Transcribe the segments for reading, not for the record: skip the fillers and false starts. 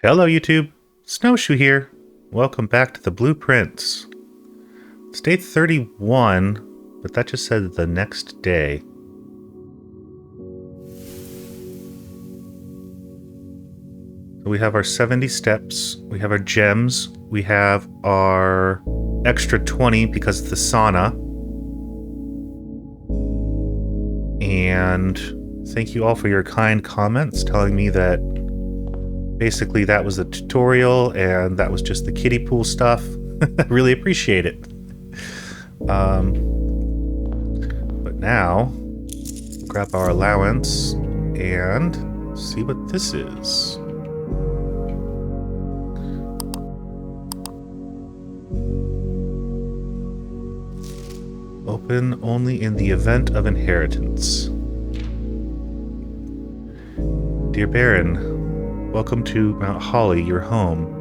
Hello YouTube, Snowshoe here. Welcome back to the BluePrince. It's day 31, but that just said the next day. So we have our 70 steps, we have our gems, we have our extra 20 because of the sauna. And thank you all for your kind comments telling me that basically that was the tutorial and that was just the kiddie pool stuff. I really appreciate it. But now, grab our allowance and see what this is. Open only in the event of inheritance. Dear Baron, welcome to Mount Holly, your home.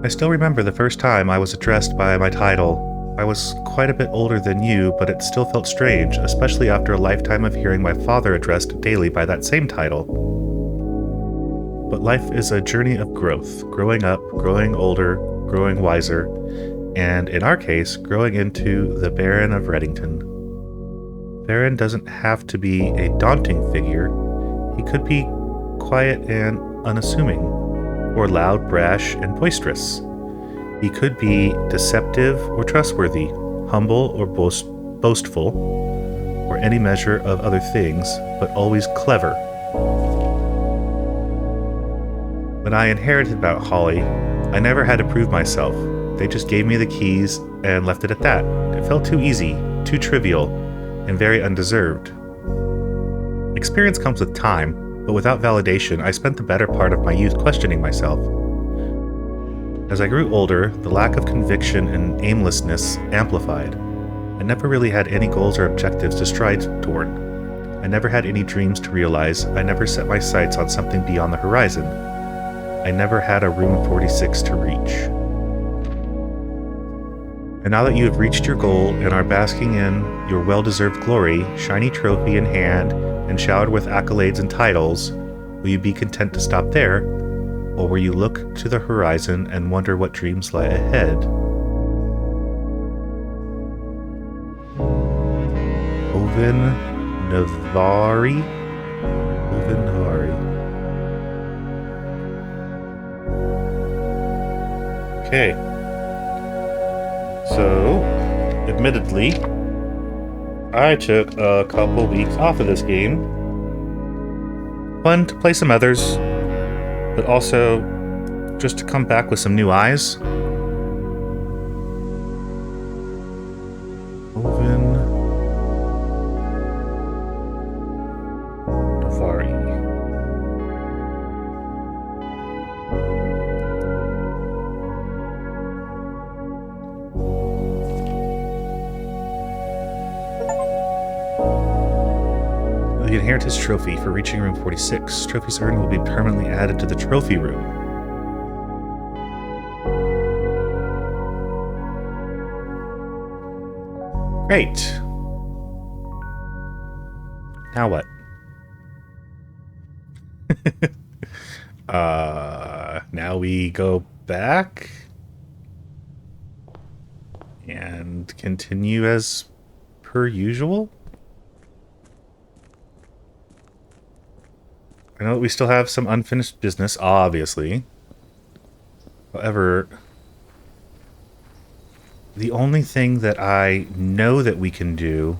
I still remember the first time I was addressed by my title. I was quite a bit older than you, but it still felt strange, especially after a lifetime of hearing my father addressed daily by that same title. But life is a journey of growth, growing up, growing older, growing wiser, and in our case, growing into the Baron of Reddington. Baron doesn't have to be a daunting figure. He could be quiet and unassuming, or loud, brash, and boisterous. He could be deceptive or trustworthy, humble or boastful, or any measure of other things, but always clever. When I inherited Mount Holly, I never had to prove myself. They just gave me the keys and left it at that. It felt too easy, too trivial, and very undeserved. Experience comes with time, but without validation, I spent the better part of my youth questioning myself. As I grew older, the lack of conviction and aimlessness amplified. I never really had any goals or objectives to strive toward. I never had any dreams to realize. I never set my sights on something beyond the horizon. I never had a room 46 to reach. And now that you have reached your goal and are basking in your well-deserved glory, shiny trophy in hand, and showered with accolades and titles, will you be content to stop there, or will you look to the horizon and wonder what dreams lie ahead? Oven Navari? Oven Navari. Okay. So, admittedly, I took a couple weeks off of this game. Fun to play some others, but also just to come back with some new eyes. Oven Navari. The Inheritance Trophy for reaching room 46. Trophies earned will be permanently added to the trophy room. Great. Now what? Now we go back and continue as per usual. I know that we still have some unfinished business, obviously. However, the only thing that I know that we can do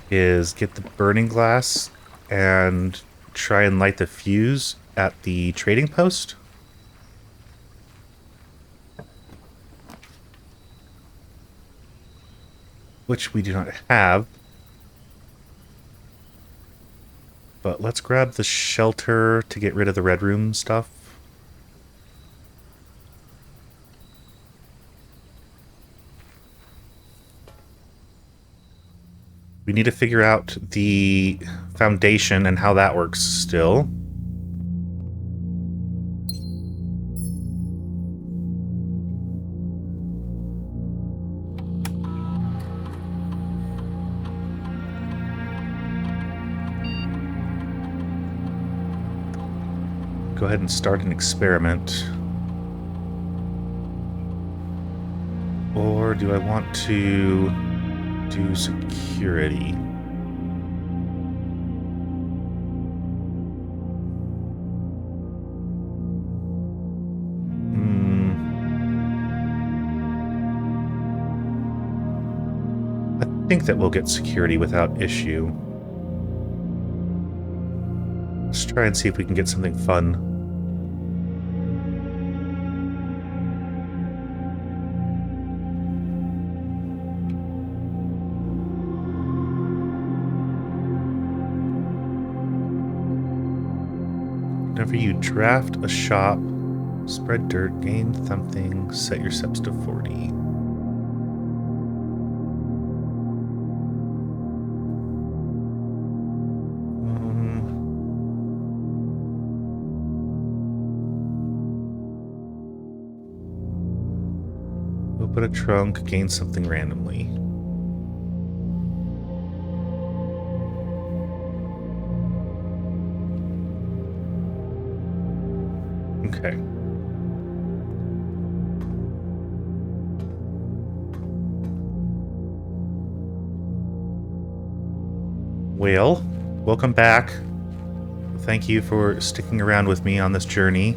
is get the burning glass and try and light the fuse at the trading post. Which we do not have. But let's grab the shelter to get rid of the red room stuff. We need to figure out the foundation and how that works still. go ahead and start an experiment. Or do I want to do security? I think that we'll get security without issue. Let's try and see if we can get something fun. Whenever you draft a shop, spread dirt, gain something, set your steps to 40. Open a trunk, gain something randomly. Okay. Well, welcome back. Thank you for sticking around with me on this journey.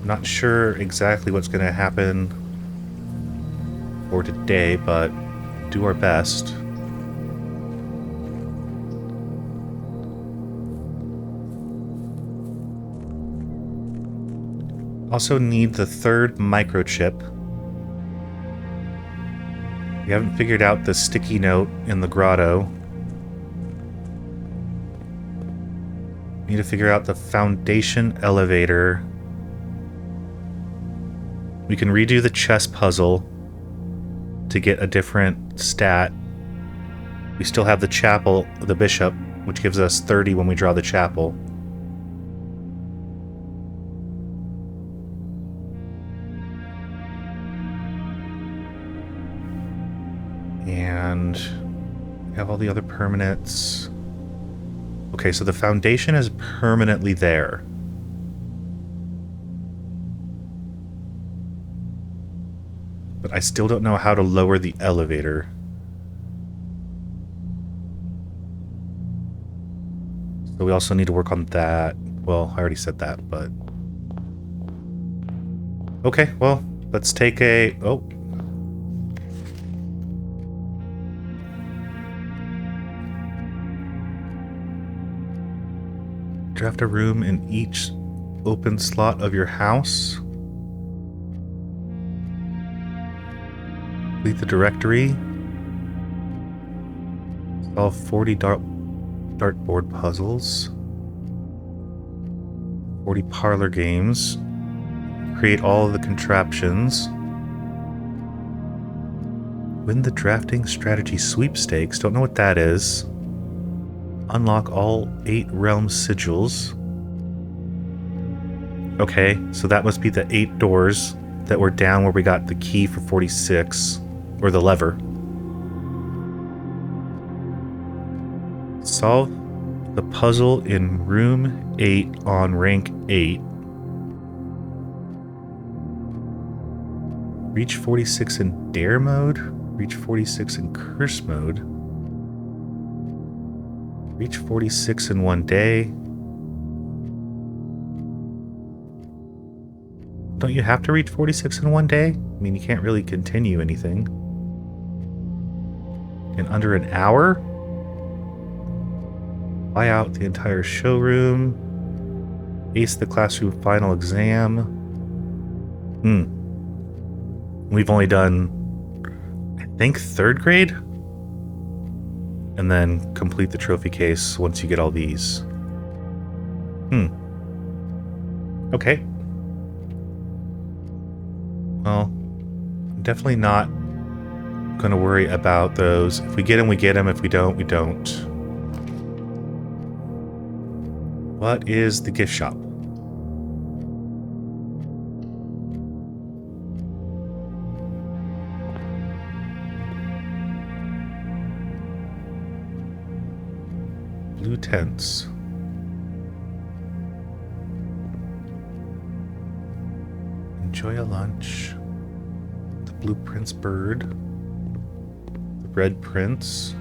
I'm not sure exactly what's going to happen for today, but do our best. Also need the third microchip. We haven't figured out the sticky note in the grotto. Need to figure out the foundation elevator. We can redo the chess puzzle to get a different stat. We still have the chapel, the bishop, which gives us 30 when we draw the chapel. And we have all the other permanents. Okay, so the foundation is permanently there. But I still don't know how to lower the elevator. So we also need to work on that. Well, I already said that, but... Okay, well, let's take a... Oh. Draft a room in each open slot of your house. Complete the directory. Solve 40 dartboard puzzles. 40 parlor games. Create all of the contraptions. Win the drafting strategy sweepstakes. Don't know what that is. Unlock all 8 realm sigils. Okay, so that must be the 8 doors that were down where we got the key for 46. Or the lever. Solve the puzzle in room 8 on rank 8. Reach 46 in dare mode. Reach 46 in curse mode. Reach 46 in one day. Don't you have to reach 46 in one day? I mean, you can't really continue anything. In under an hour? Buy out the entire showroom. Ace the classroom final exam. We've only done, I think, 3rd grade? And then complete the trophy case once you get all these. Okay. Well, definitely not going to worry about those. If we get them, we get them. If we don't, we don't. What is the gift shop? Blue tents. Enjoy a lunch. The BluePrince bird. The red prince.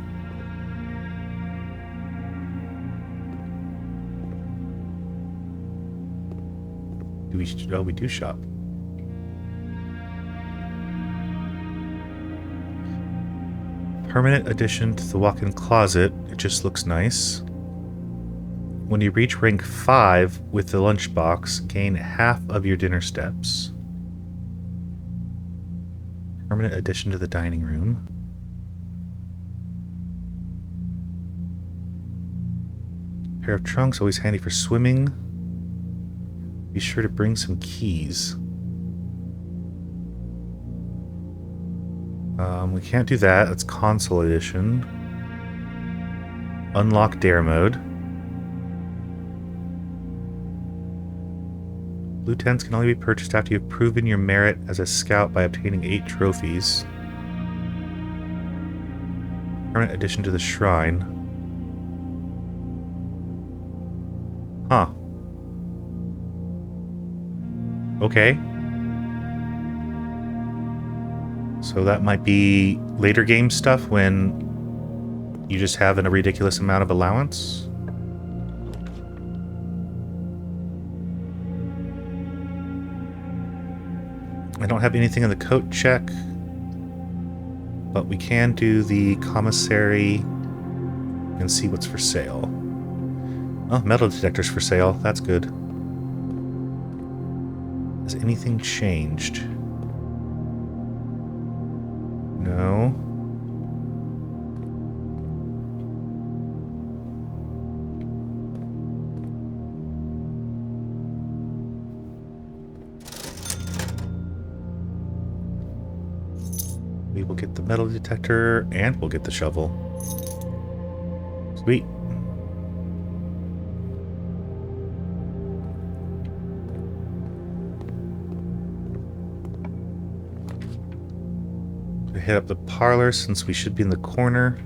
We do shop. Permanent addition to the walk-in closet. It just looks nice. When you reach rank 5 with the lunchbox, gain half of your dinner steps. Permanent addition to the dining room. Pair of trunks, always handy for swimming. Be sure to bring some keys. We can't do that. That's console edition. Unlock dare mode. Blue tents can only be purchased after you've proven your merit as a scout by obtaining 8 trophies. Permanent addition to the shrine. Huh. Okay. So that might be later game stuff when you just have a ridiculous amount of allowance. I don't have anything in the coat check, but we can do the commissary and see what's for sale. Oh, metal detectors for sale. That's good. Has anything changed? No. We will get the metal detector and we'll get the shovel. Sweet. Hit up the parlor since we should be in the corner.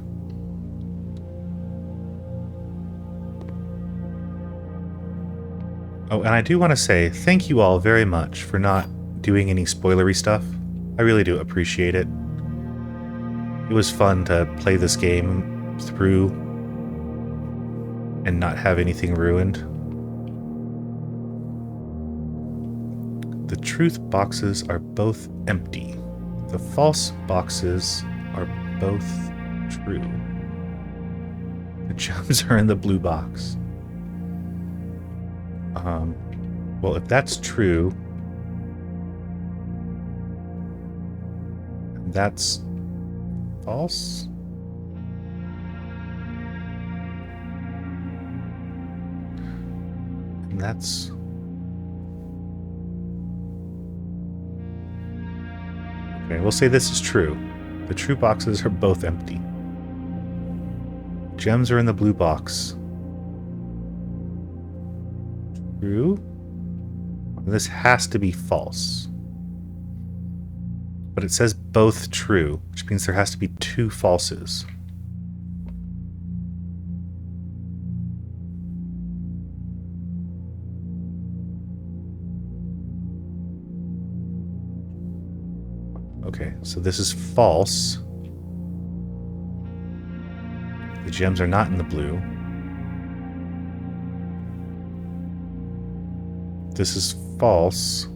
Oh, and I do want to say thank you all very much for not doing any spoilery stuff. I really do appreciate it. It was fun to play this game through and not have anything ruined. The truth boxes are both empty. The false boxes are both true. The gems are in the blue box. Well, if that's true, that's false. And that's... Okay, we'll say this is true. The true boxes are both empty. Gems are in the blue box. True. This has to be false. But it says both true, which means there has to be 2 falses. Okay, so this is false. The gems are not in the blue. This is false.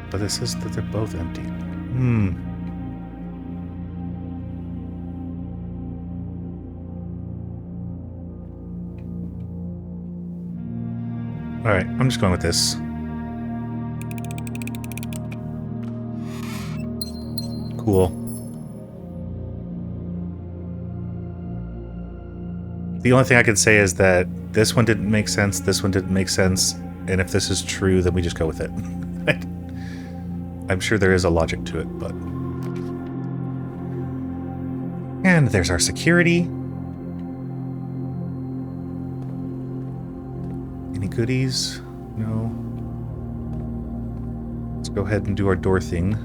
But this says that they're both empty. Alright, I'm just going with this. Cool. The only thing I could say is that this one didn't make sense, this one didn't make sense, and if this is true, then we just go with it. I'm sure there is a logic to it, but... And there's our security. Any goodies? No. Let's go ahead and do our door thing.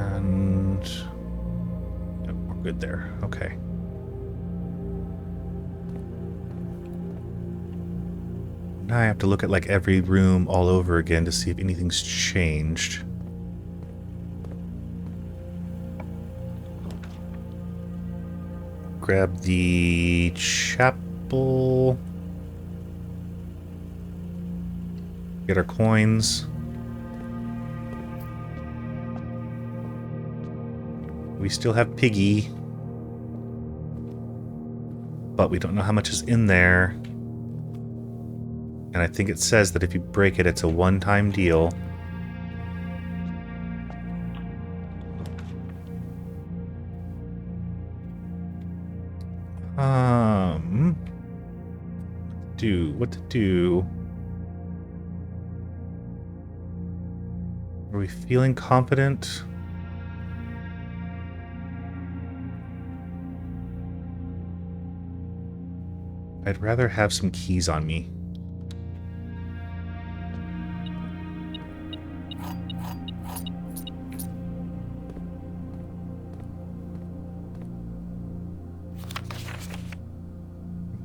And yep, we're good there. Okay. Now I have to look at like every room all over again to see if anything's changed. Grab the chapel. Get our coins. We still have Piggy. But we don't know how much is in there. And I think it says that if you break it, it's a one-time deal. What to do? Are we feeling confident? I'd rather have some keys on me.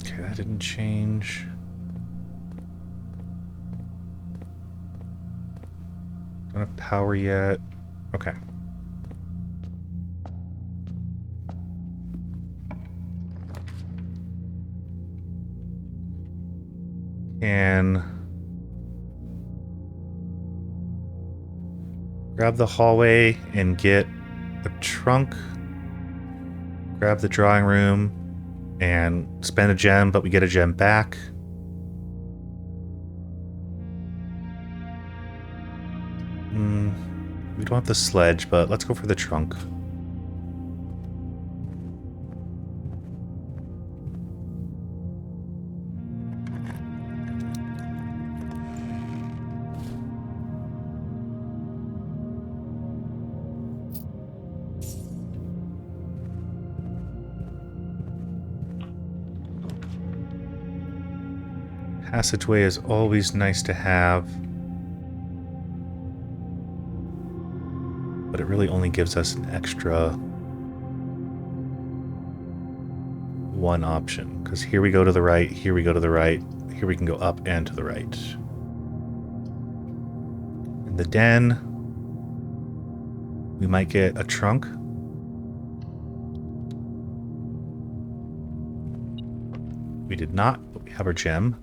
Okay, that didn't change. Don't have power yet. Okay. And grab the hallway and get a trunk. Grab the drawing room and spend a gem, but we get a gem back. We don't have the sledge, but let's go for the trunk. Passageway is always nice to have, but it really only gives us an extra one option, because here we go to the right, here we go to the right, here we can go up and to the right. In the den, we might get a trunk. We did not, but we have our gem.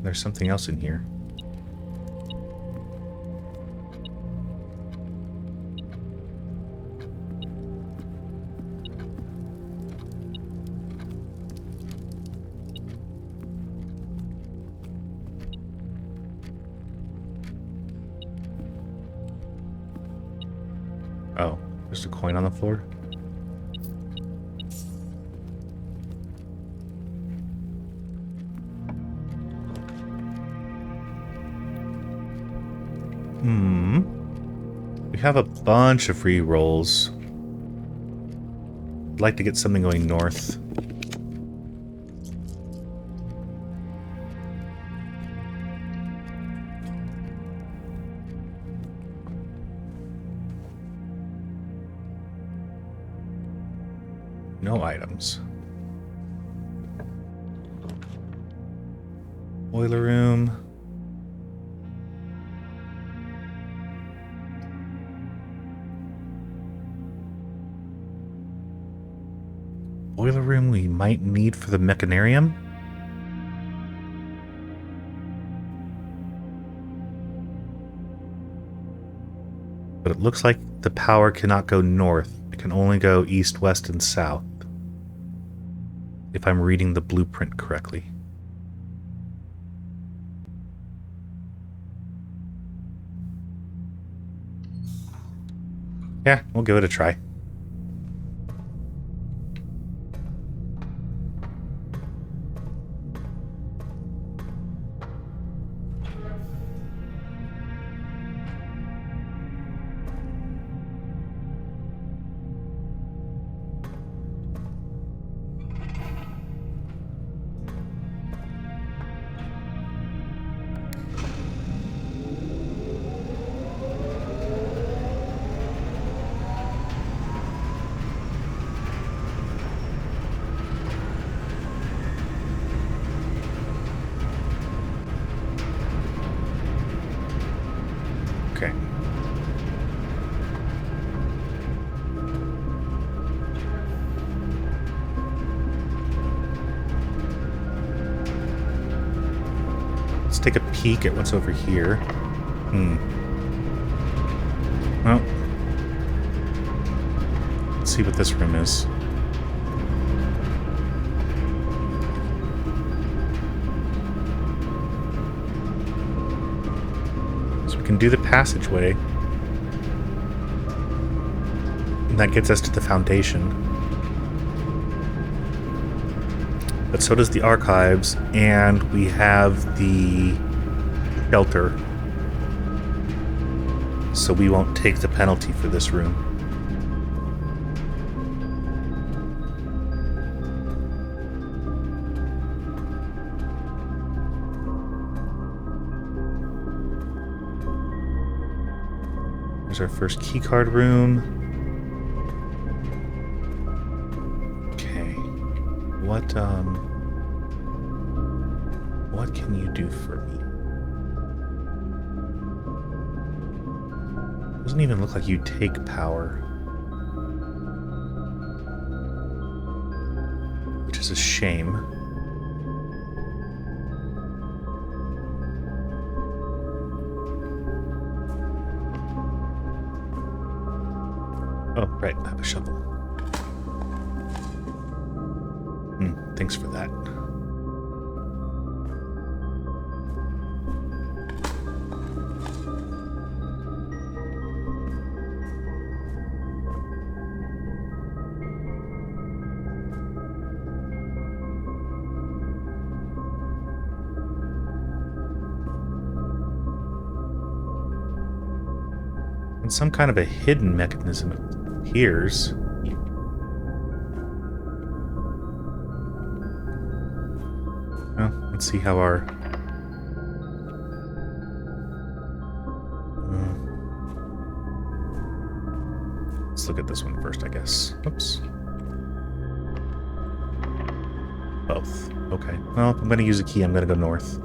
There's something else in here. Oh, there's a coin on the floor. We have a bunch of free rolls. I'd like to get something going north. No items. Boiler room. Boiler room we might need for the mechanarium. But it looks like the power cannot go north. It can only go east, west, and south. If I'm reading the blueprint correctly. Yeah, we'll give it a try. Let's take a peek at what's over here. Well, let's see what this room is. So we can do the passageway. And that gets us to the foundation. But so does the archives, and we have the shelter. So we won't take the penalty for this room. There's our first keycard room. Okay. What can you do for me? Doesn't even look like you take power. Which is a shame. Oh, right, I have a shovel. Thanks for that. And some kind of a hidden mechanism appears. Well, let's see how our... let's look at this one first, I guess. Oops. Both. Okay. Well, I'm going to use a key. I'm going to go north.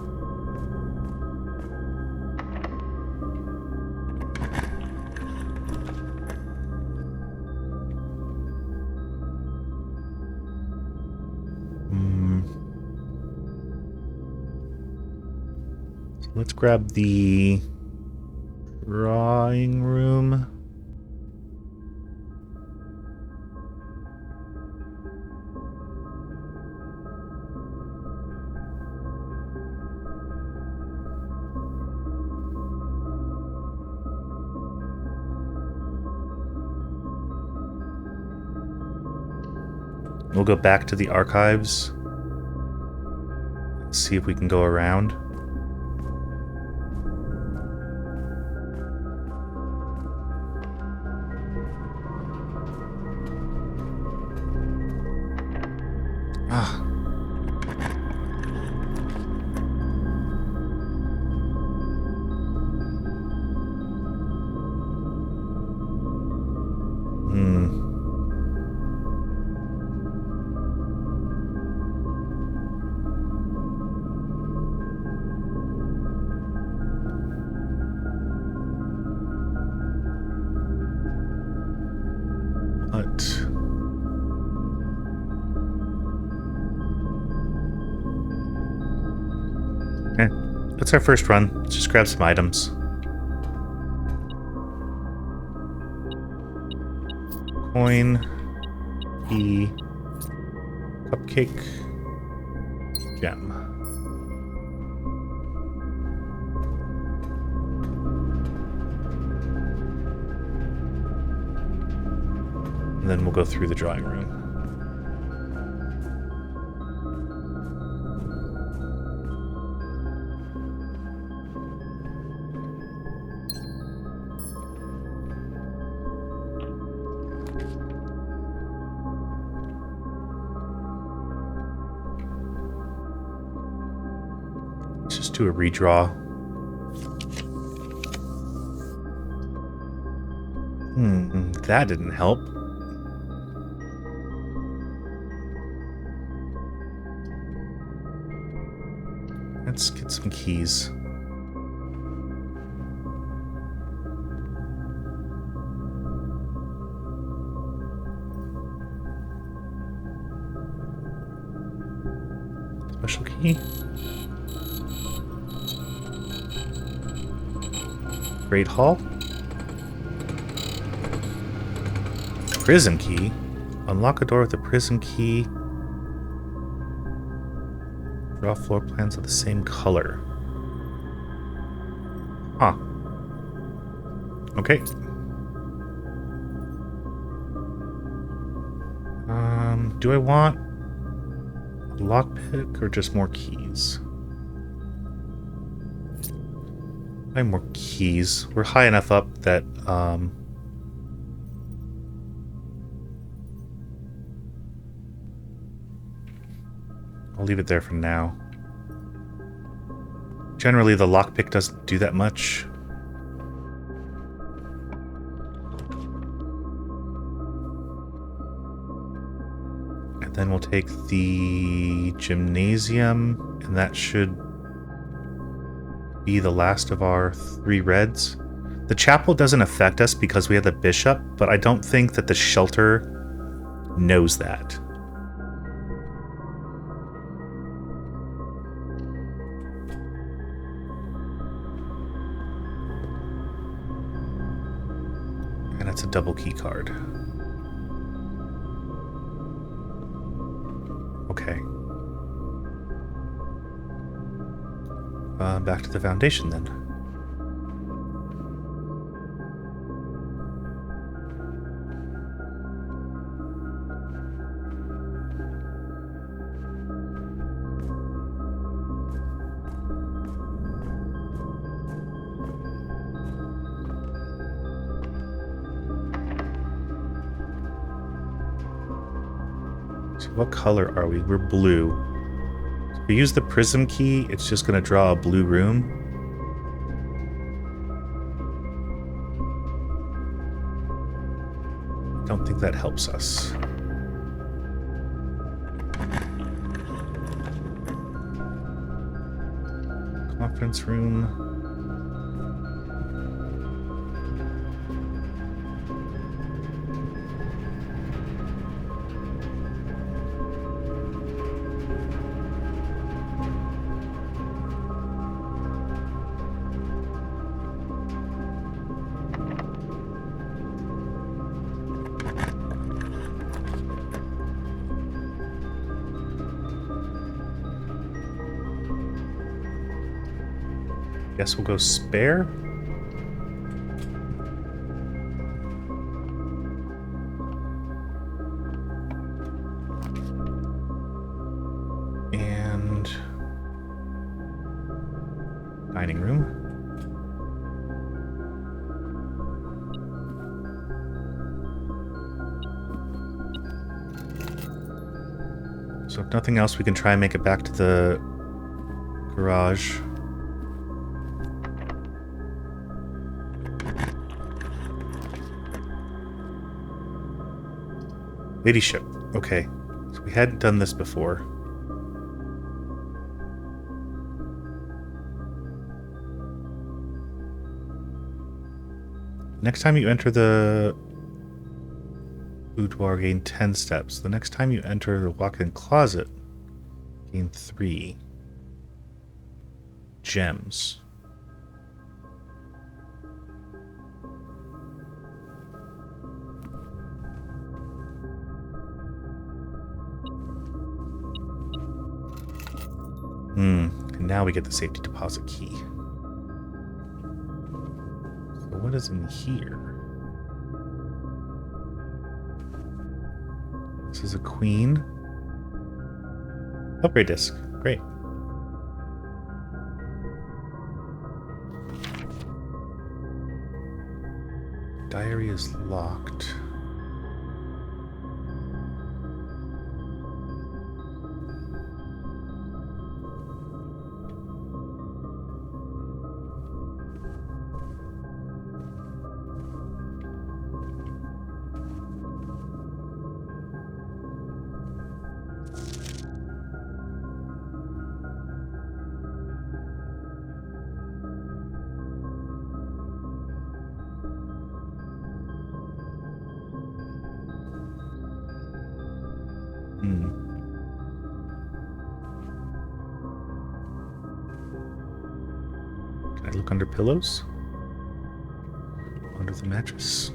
Let's grab the drawing room. We'll go back to the archives. See if we can go around. Okay, that's our first run. Let's just grab some items. Coin, key, cupcake, gem. And then we'll go through the drawing room. Let's just do a redraw. That didn't help. Let's get some keys. Special key. Great Hall. Prison key. Unlock a door with a prison key. Draw floor plans of the same color. Huh. Okay. Do I want a lockpick or just more keys? I have more keys. We're high enough up that, I'll leave it there for now. Generally, the lockpick doesn't do that much. And then we'll take the gymnasium, and that should be the last of our 3 reds. The chapel doesn't affect us because we have the bishop, but I don't think that the shelter knows that. And it's a double key card. Okay. Back to the foundation then. So what color are we? We're blue. So if we use the prism key, it's just going to draw a blue room. Don't think that helps us. Conference room. Guess we'll go spare. And dining room. So if nothing else, we can try and make it back to the garage. Ladyship. Okay. So we hadn't done this before. Next time you enter the boudoir, gain 10 steps. The next time you enter the walk-in closet, gain 3 gems. And now we get the safety deposit key. So what is in here? This is a queen. Upgrade disc. Great. Diary is locked. Can I look under pillows? under the mattress.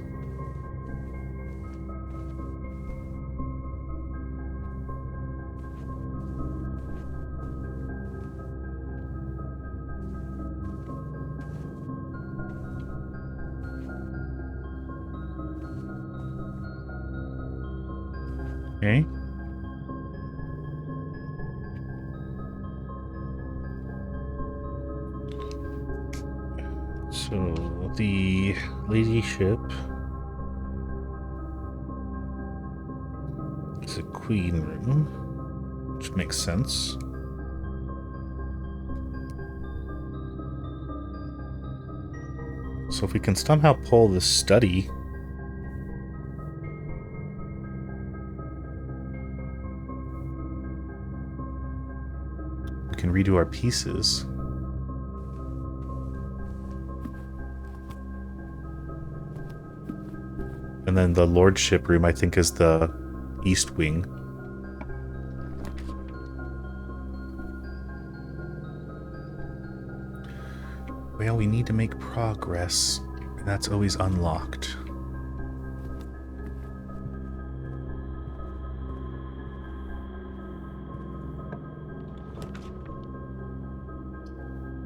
Okay. So the lady ship is a queen room, which makes sense. So if we can somehow pull the study, we can redo our pieces. And then the lordship room, I think, is the east wing. Well, we need to make progress, and that's always unlocked.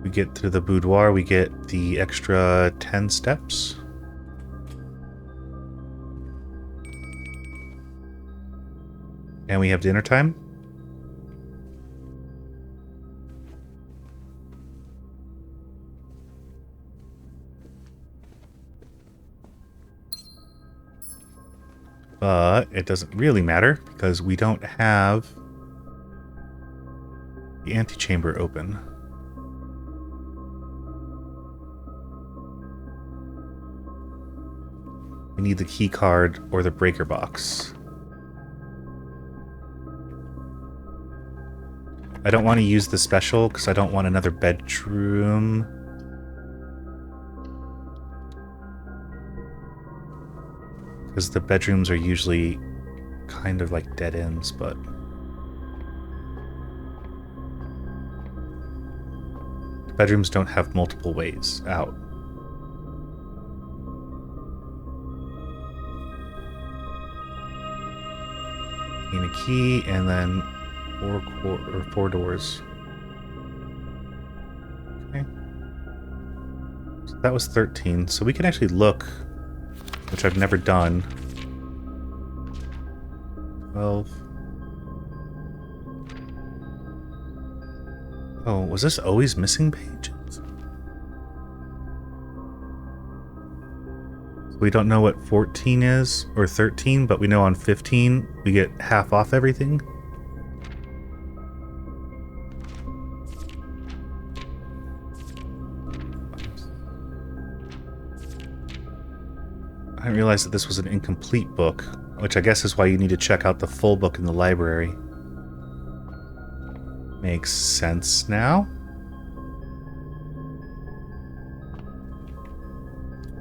We get to the boudoir, we get the extra 10 steps. And we have dinner time. But it doesn't really matter because we don't have the antechamber open. We need the key card or the breaker box. I don't want to use the special because I don't want another bedroom. Because the bedrooms are usually kind of like dead ends, but... the bedrooms don't have multiple ways out. Gain a key, and then four doors. Okay. So that was 13. So we can actually look, which I've never done. 12. Oh, was this always missing pages? We don't know what 14 is, or 13, but we know on 15 we get half off everything. I didn't realize that this was an incomplete book, which I guess is why you need to check out the full book in the library. Makes sense now.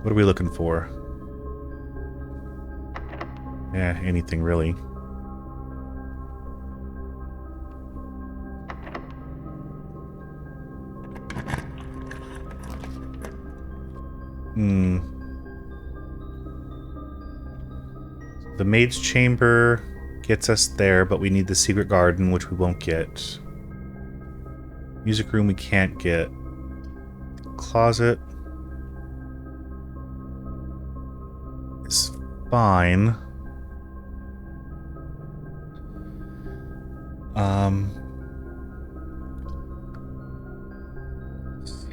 What are we looking for? Yeah, anything really. The maid's chamber gets us there, but we need the secret garden, which we won't get. Music room we can't get. Closet is fine.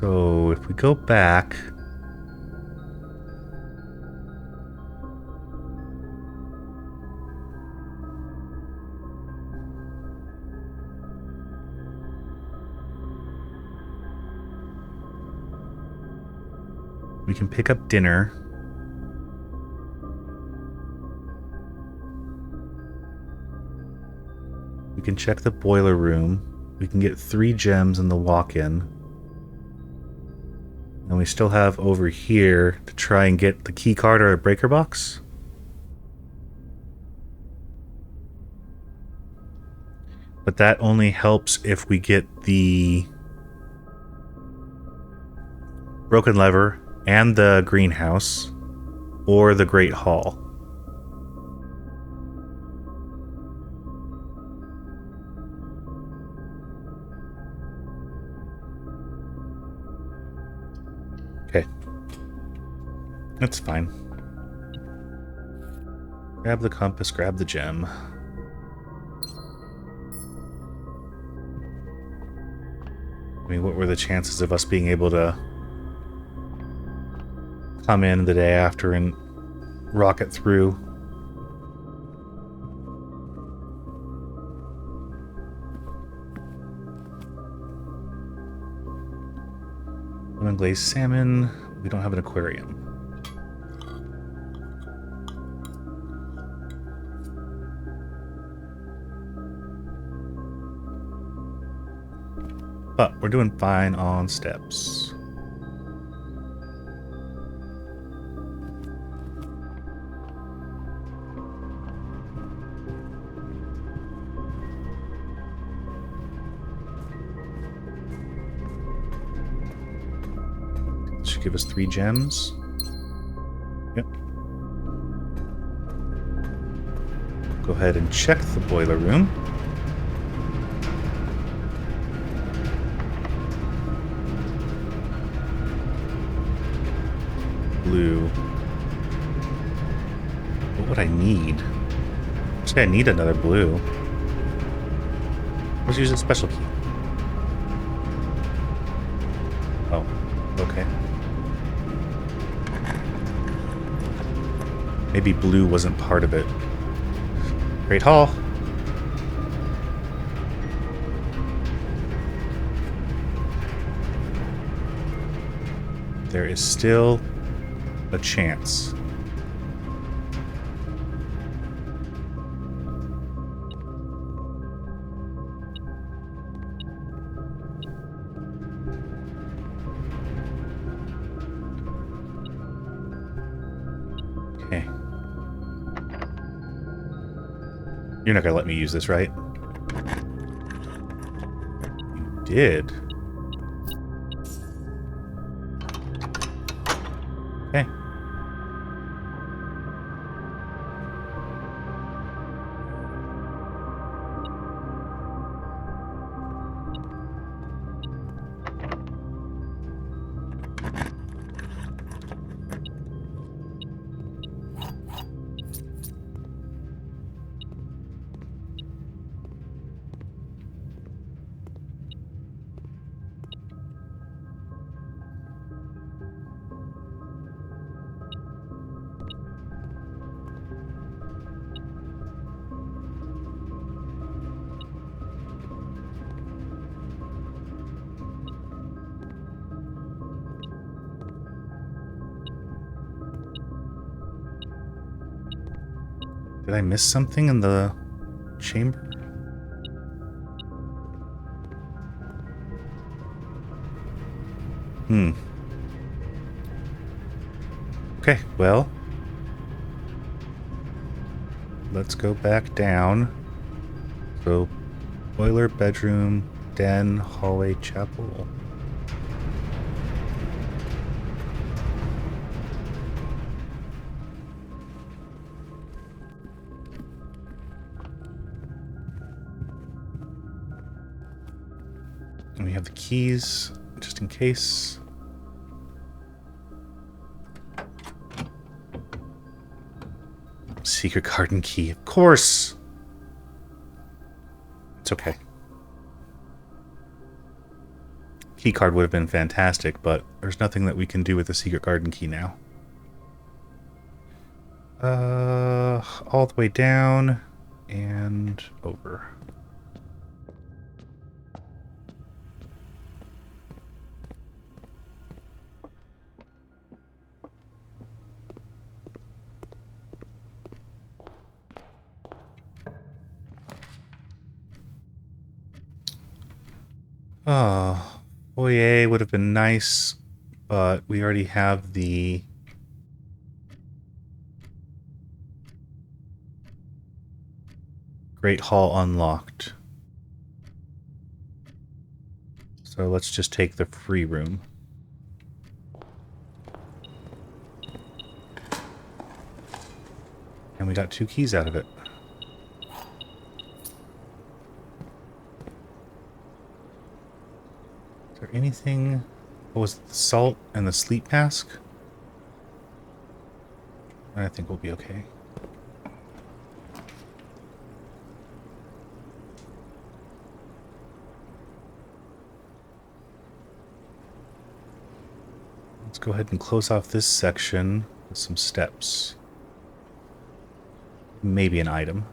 So if we go back, we can pick up dinner. We can check the boiler room. We can get 3 gems in the walk-in. And we still have over here to try and get the key card or a breaker box. But that only helps if we get the broken lever and the greenhouse. or the Great Hall. Okay. That's fine. Grab the compass, grab the gem. I mean, what were the chances of us being able to come in the day after and rocket through? Lemon glazed salmon. We don't have an aquarium. But we're doing fine on steps. Should give us 3 gems. Yep. Go ahead and check the boiler room. Blue. What would I need? Actually, I need another blue. Let's use a special key. Oh, okay. Maybe blue wasn't part of it. Great Hall. There is still a chance. Okay. You're not gonna let me use this, right? You did. Okay. Did I miss something in the chamber? Okay, well, let's go back down. So, boiler, bedroom, den, hallway, chapel. And we have the keys, just in case. Secret garden key, of course. It's okay. Key card would have been fantastic, but there's nothing that we can do with the secret garden key now. All the way down and over. Oh, foyer would have been nice, but we already have the Great Hall unlocked. So let's just take the free room. And we got 2 keys out of it. Is there anything... What was it, the salt and the sleep mask? I think we'll be okay. Let's go ahead and close off this section with some steps. Maybe an item.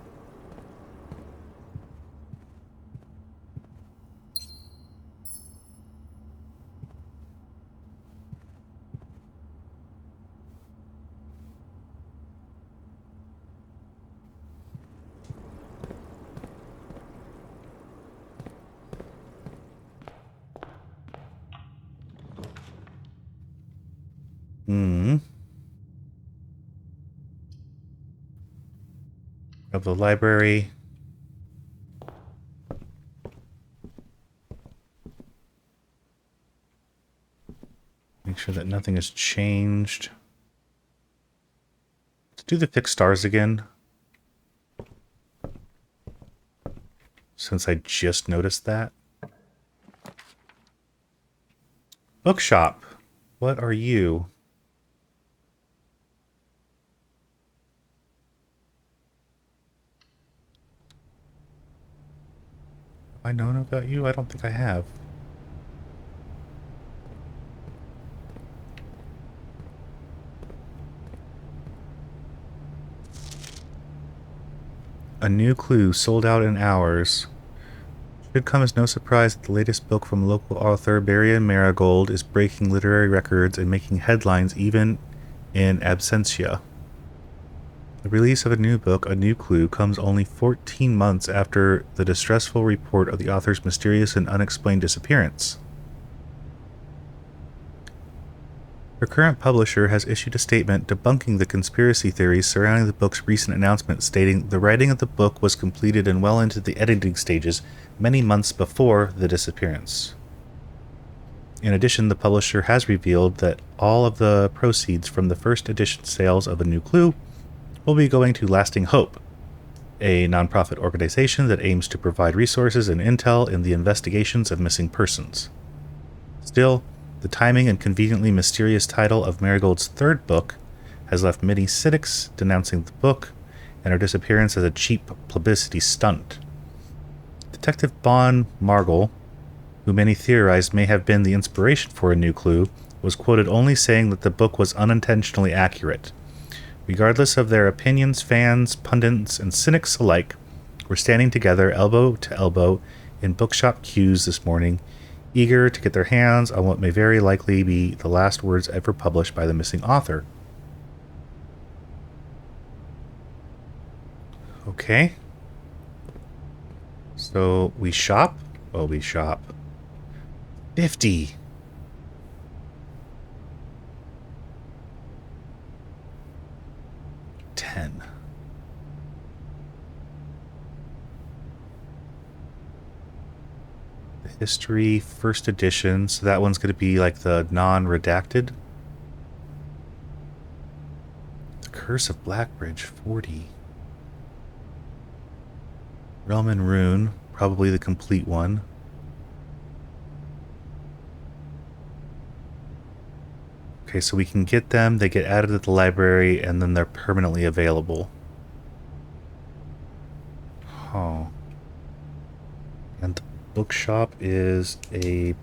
Of the library. Make sure that nothing has changed. Let's do the fixed stars again. Since I just noticed that. Bookshop. What are you? Have I known about you? I don't think I have. A new clue sold out in hours. Should come as no surprise that the latest book from local author Barry Marigold is breaking literary records and making headlines even in absentia. The release of a new book, A New Clue, comes only 14 months after the distressful report of the author's mysterious and unexplained disappearance. Her current publisher has issued a statement debunking the conspiracy theories surrounding the book's recent announcement, stating the writing of the book was completed and well into the editing stages many months before the disappearance. In addition, the publisher has revealed that all of the proceeds from the first edition sales of A New Clue will be going to Lasting Hope, a nonprofit organization that aims to provide resources and intel in the investigations of missing persons. Still, the timing and conveniently mysterious title of Marigold's third book has left many cynics denouncing the book and her disappearance as a cheap publicity stunt. Detective Bon Margol, who many theorized may have been the inspiration for A New Clue, was quoted only saying that the book was unintentionally accurate. Regardless of their opinions, fans, pundits, and cynics alike were standing together elbow to elbow in bookshop queues this morning, eager to get their hands on what may very likely be the last words ever published by the missing author. Okay. So we shop? Oh, we shop. 50. The history, first edition, so that one's going to be like the non-redacted. The Curse of Blackbridge, 40. Realm and Rune, probably the complete one. Okay, so we can get them, they get added to the library, and then they're permanently available. Oh. And the bookshop is a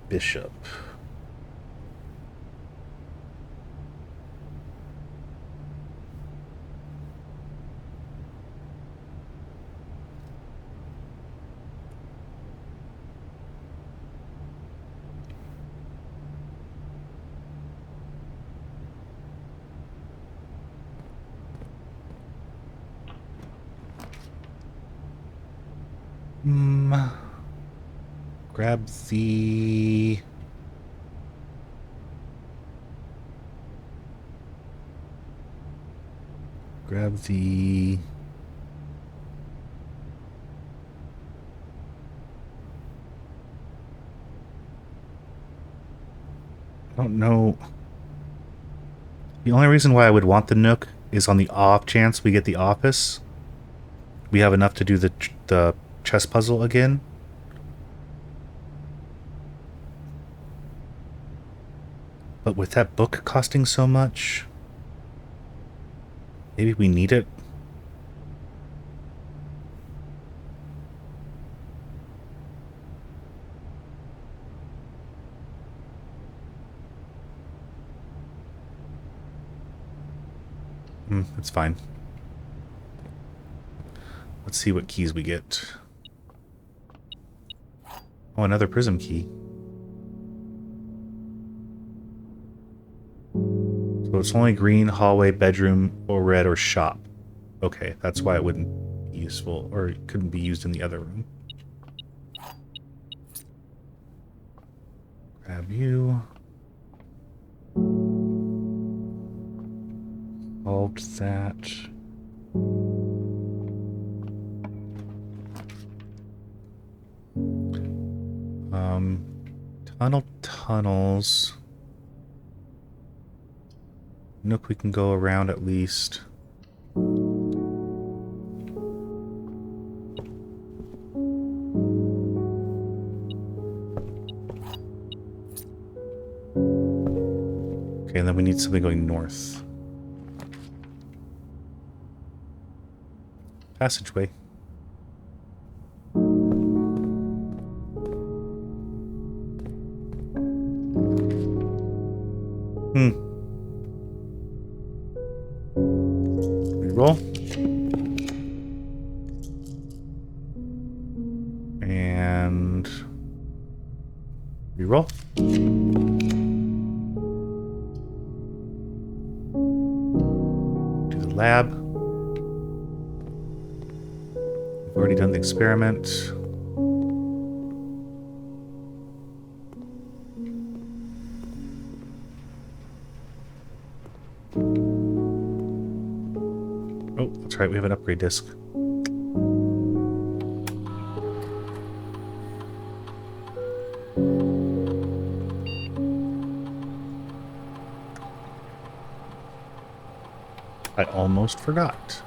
bishop. Grab the... I don't know. The only reason why I would want the Nook is on the off chance we get the office, we have enough to do the chess puzzle again. But with that book costing so much, maybe we need it. That's fine. Let's see what keys we get. Oh, another prism key. So it's only green, hallway, bedroom, or red, or shop. Okay, that's why it wouldn't be useful, or it couldn't be used in the other room. Grab you. Solved that. Tunnels. Nook we can go around at least. Okay, and then we need something going north. Passageway. Reroll. And reroll. Do the lab. We've already done the experiment. Oh, that's right, we have an upgrade disc. I almost forgot.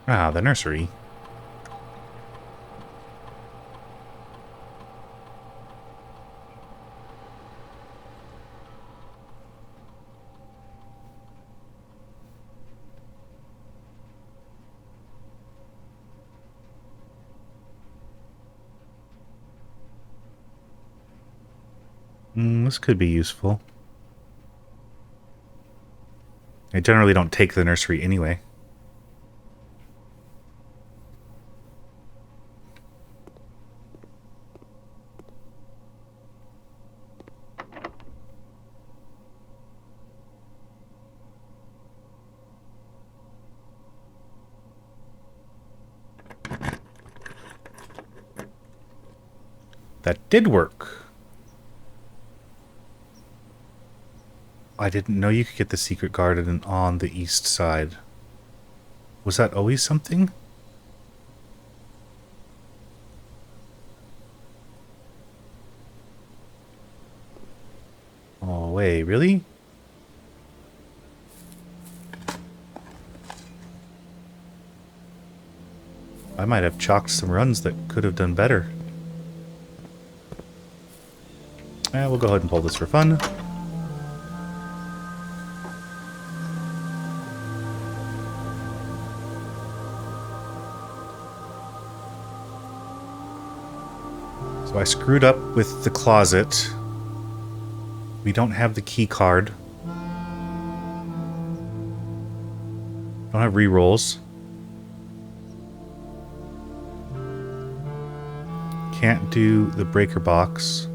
Ah, the nursery. This could be useful. I generally don't take the nursery anyway. That did work. I didn't know you could get the secret garden on the east side. Was that always something? Oh, wait, really? I might have chalked some runs that could have done better. We'll go ahead and pull this for fun. So I screwed up with the closet. We don't have the key card. Don't have rerolls. Can't do the breaker box.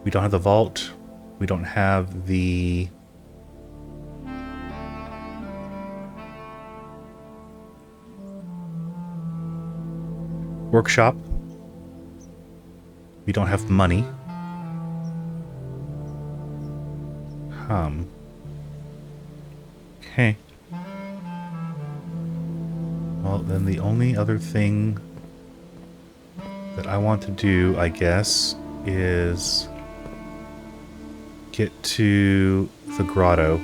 We don't have the vault. We don't have the... workshop. We don't have money. Okay. Well, then the only other thing that I want to do, I guess, is get to the grotto.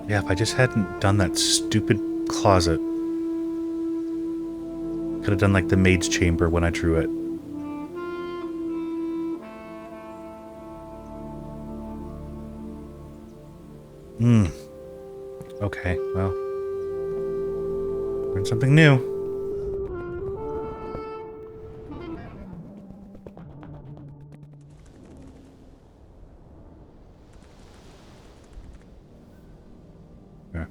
Yeah, if I just hadn't done that stupid closet. Could have done like the maid's chamber when I drew it. Okay, well. Learn something new. Yeah.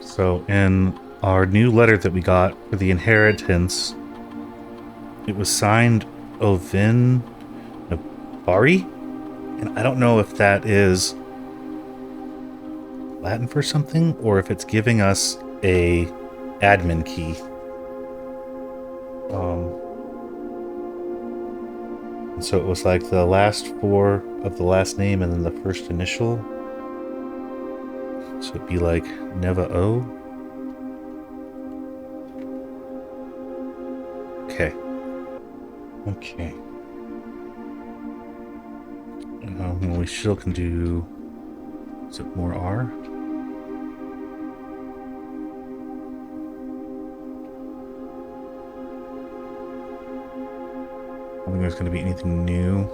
So in our new letter that we got for the inheritance, it was signed Ovin Nabari? And I don't know if that is Latin for something, or if it's giving us a admin key. And so it was like the last four of the last name and then the first initial. So it'd be like Neva O. Okay. Okay. We still can do... Is it more R? I don't think there's going to be anything new.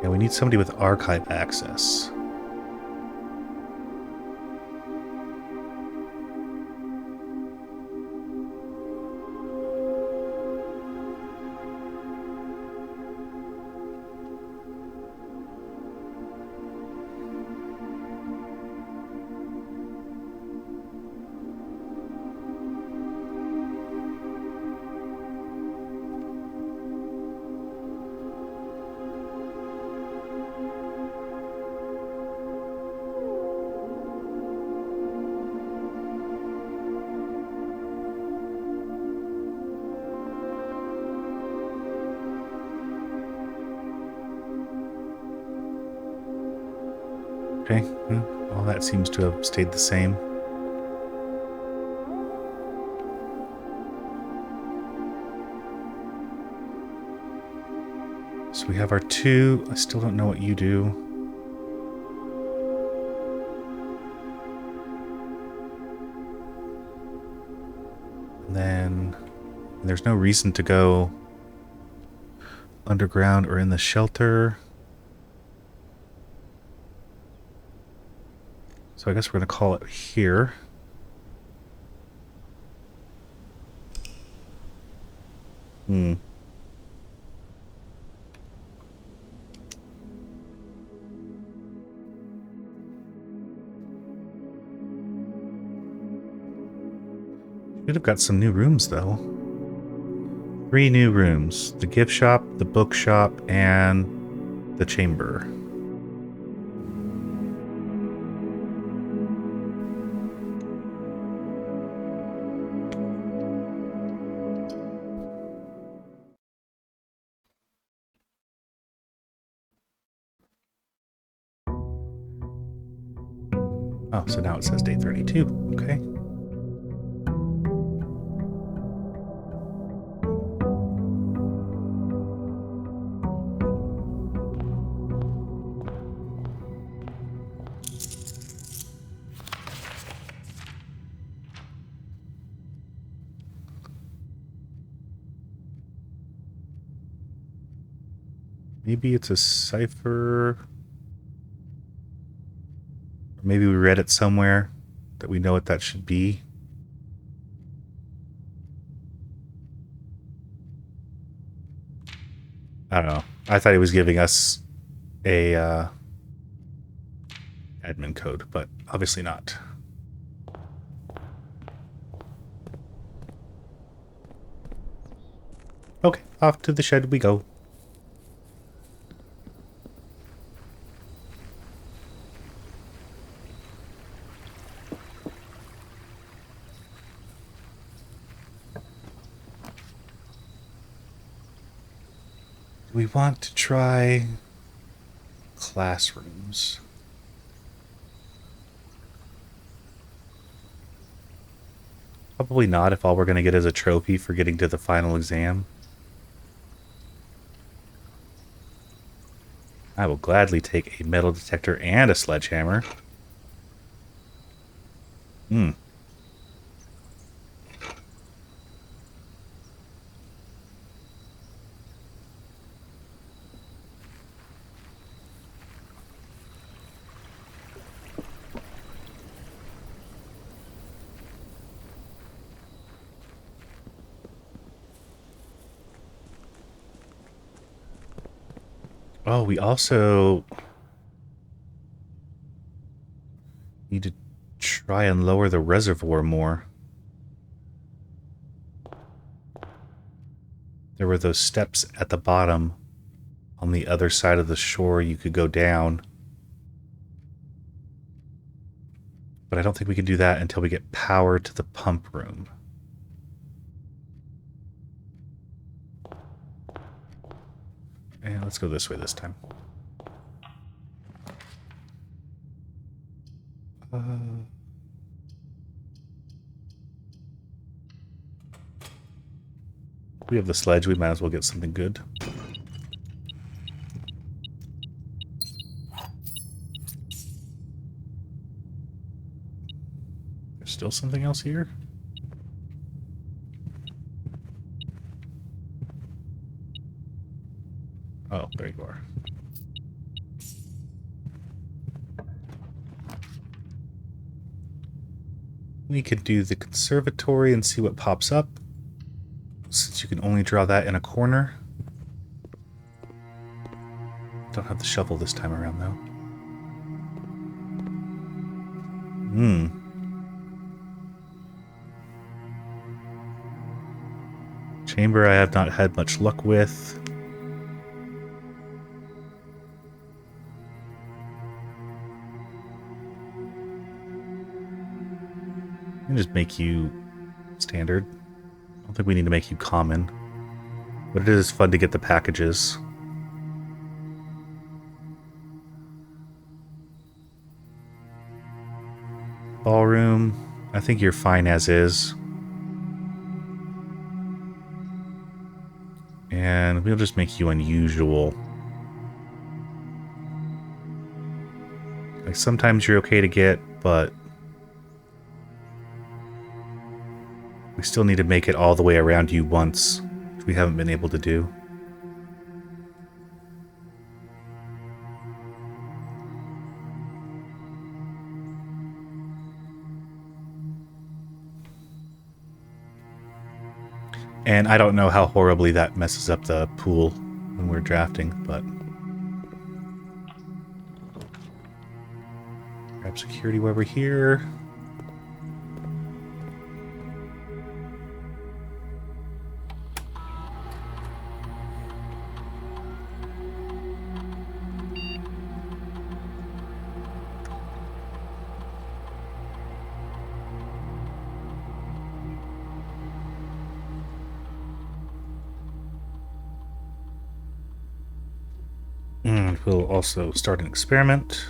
Yeah, we need somebody with archive access. Okay, all that seems to have stayed the same. So we have our two. I still don't know what you do. And then there's no reason to go underground or in the shelter. So I guess we're going to call it here. Should have got some new rooms, though. 3 new rooms. The gift shop, the bookshop, and the chamber. Oh, so now it says day 32. Okay. Maybe it's a cipher. Maybe we read it somewhere that we know what that should be. I don't know. I thought he was giving us a admin code, but obviously not. Okay, off to the shed we go. We want to try classrooms. Probably not if all we're going to get is a trophy for getting to the final exam. I will gladly take a metal detector and a sledgehammer. Hmm. Oh, we also need to try and lower the reservoir more. There were those steps at the bottom on the other side of the shore you could go down. But I don't think we can do that until we get power to the pump room. And let's go this way this time. We have the sledge, we might as well get something good. There's still something else here? Oh, there you are. We could do the conservatory and see what pops up, since you can only draw that in a corner. Don't have the shovel this time around, though. Chamber I have not had much luck with. I can just make you standard. I don't think we need to make you common. But it is fun to get the packages. Ballroom, I think you're fine as is. And we'll just make you unusual. Like, sometimes you're okay to get, but we still need to make it all the way around you once, which we haven't been able to do. And I don't know how horribly that messes up the pool when we're drafting, but... Grab security while we're here. And we'll also start an experiment.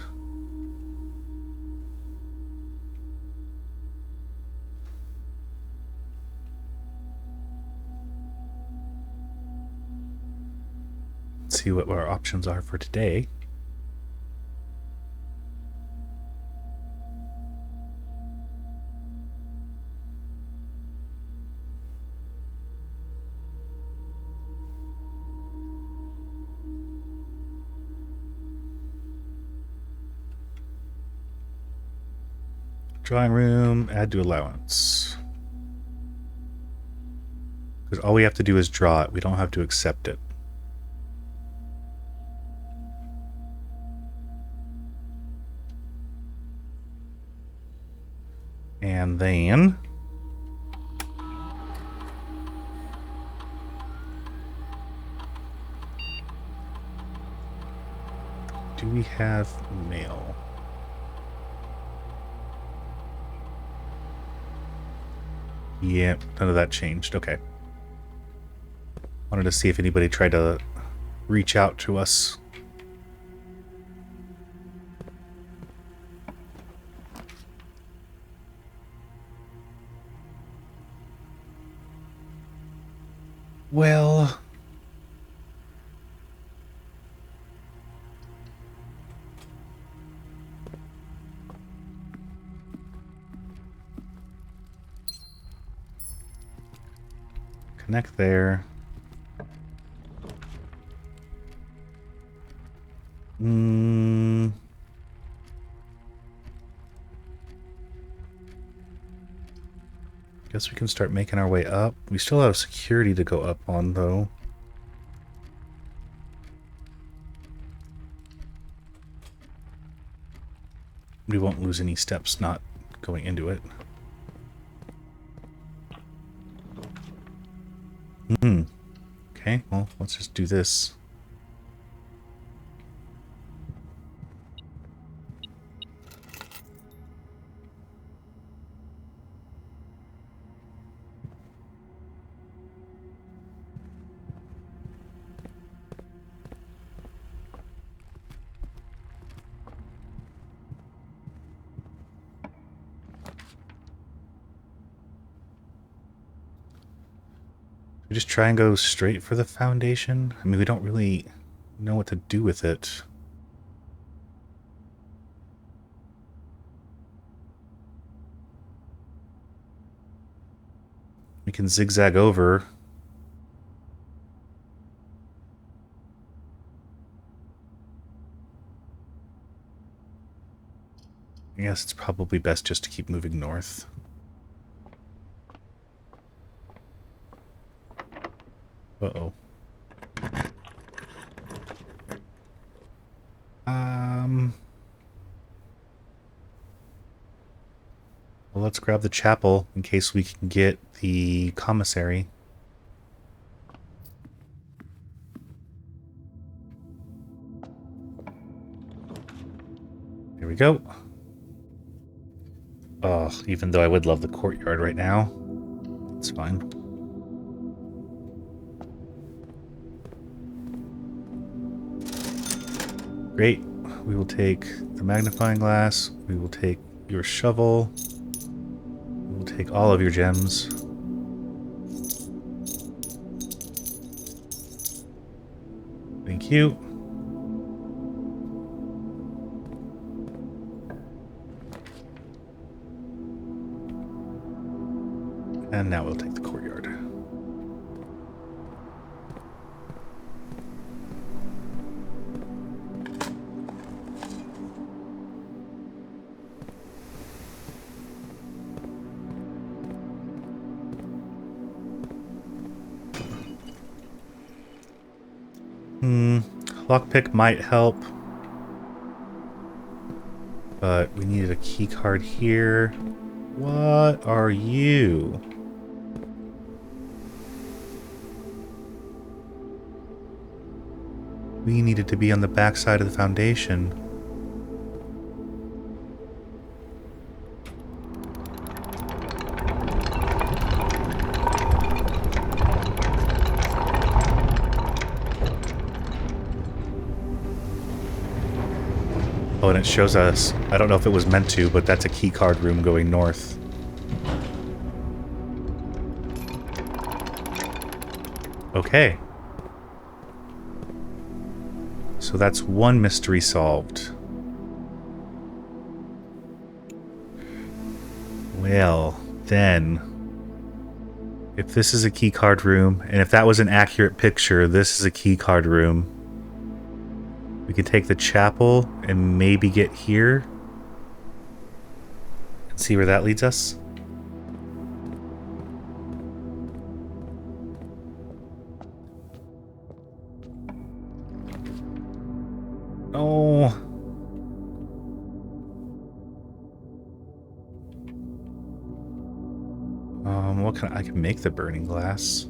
Let's see what our options are for today. Drawing room, add to allowance. Because all we have to do is draw it. We don't have to accept it. And then... do we have mail? Yep, none of that changed. Okay. Wanted to see if anybody tried to reach out to us. Well... Connect there. Guess we can start making our way up. We still have security to go up on, though. We won't lose any steps not going into it. Okay, well, let's just do this. We just try and go straight for the foundation? I mean, we don't really know what to do with it. We can zigzag over. I guess it's probably best just to keep moving north. Uh-oh. Well, let's grab the chapel in case we can get the commissary. Here we go. Oh, even though I would love the courtyard right now. It's fine. Great. We will take the magnifying glass. We will take your shovel. We will take all of your gems. Thank you. And now we'll take the courtyard. Lockpick might help. But we needed a key card here. What are you? We needed to be on the back side of the foundation. Oh, and it shows us, I don't know if it was meant to, but that's a key card room going north. Okay. So that's one mystery solved. Well, then, if this is a key card room, and if that was an accurate picture, this is a key card room. We can take the chapel and maybe get here and see where that leads us. Oh. What can I can make the burning glass.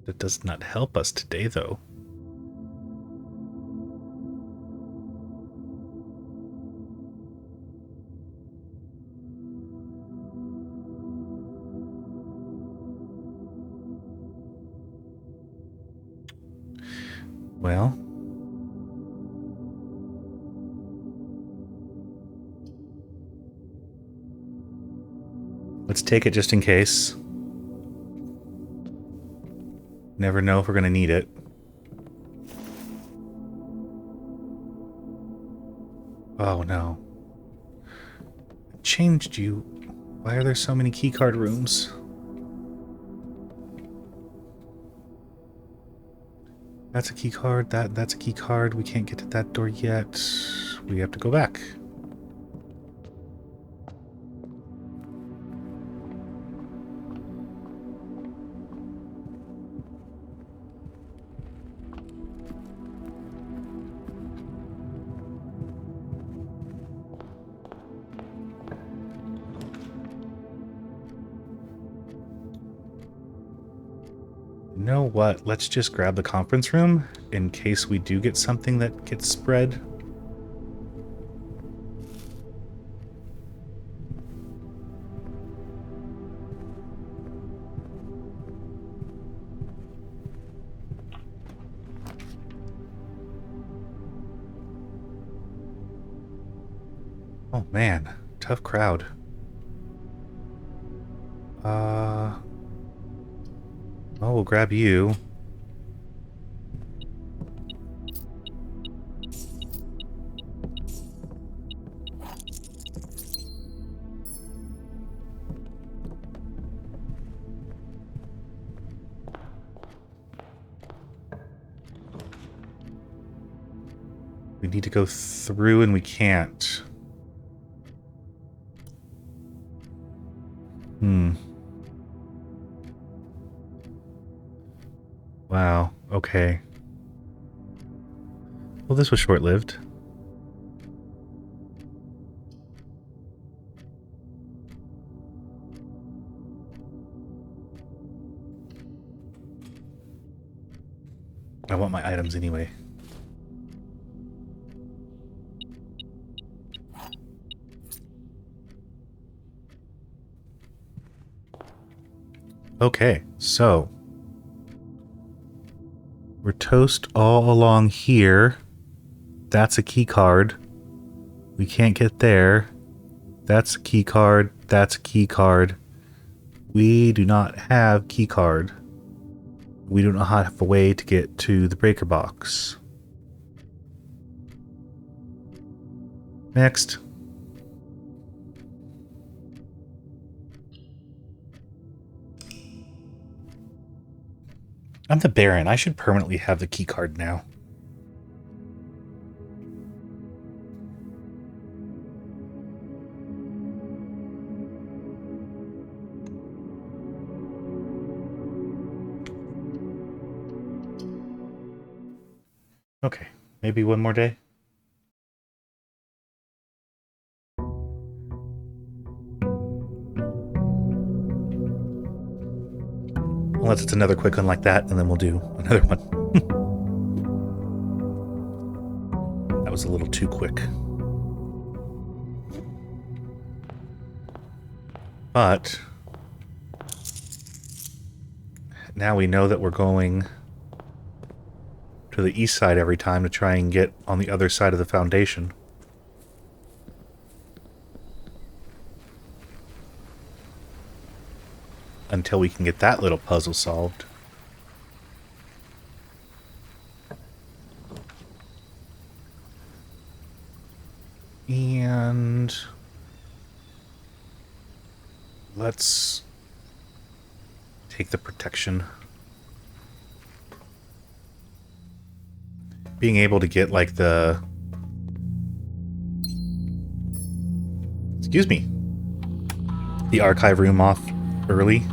That does not help us today, though. Well. Let's take it just in case. Never know if we're going to need it. Oh no. I changed you. Why are there so many keycard rooms? That's a keycard, that's a keycard. We can't get to that door yet. We have to go back. You know what? Let's just grab the conference room in case we do get something that gets spread. Oh man, tough crowd. Oh, we'll grab you. We need to go through and we can't. Wow, okay. Well, this was short-lived. I want my items anyway. Okay, so we're toast all along here. That's a key card. We can't get there. That's a key card. That's a key card. We do not have key card. We do not have a way to get to the breaker box. Next. I'm the Baron. I should permanently have the key card now. Okay, maybe one more day. Unless it's another quick one like that, and then we'll do another one. That was a little too quick. But now we know that we're going to the east side every time to try and get on the other side of the foundation. Until we can get that little puzzle solved. And let's take the protection. Being able to get like the... Excuse me. The archive room off early.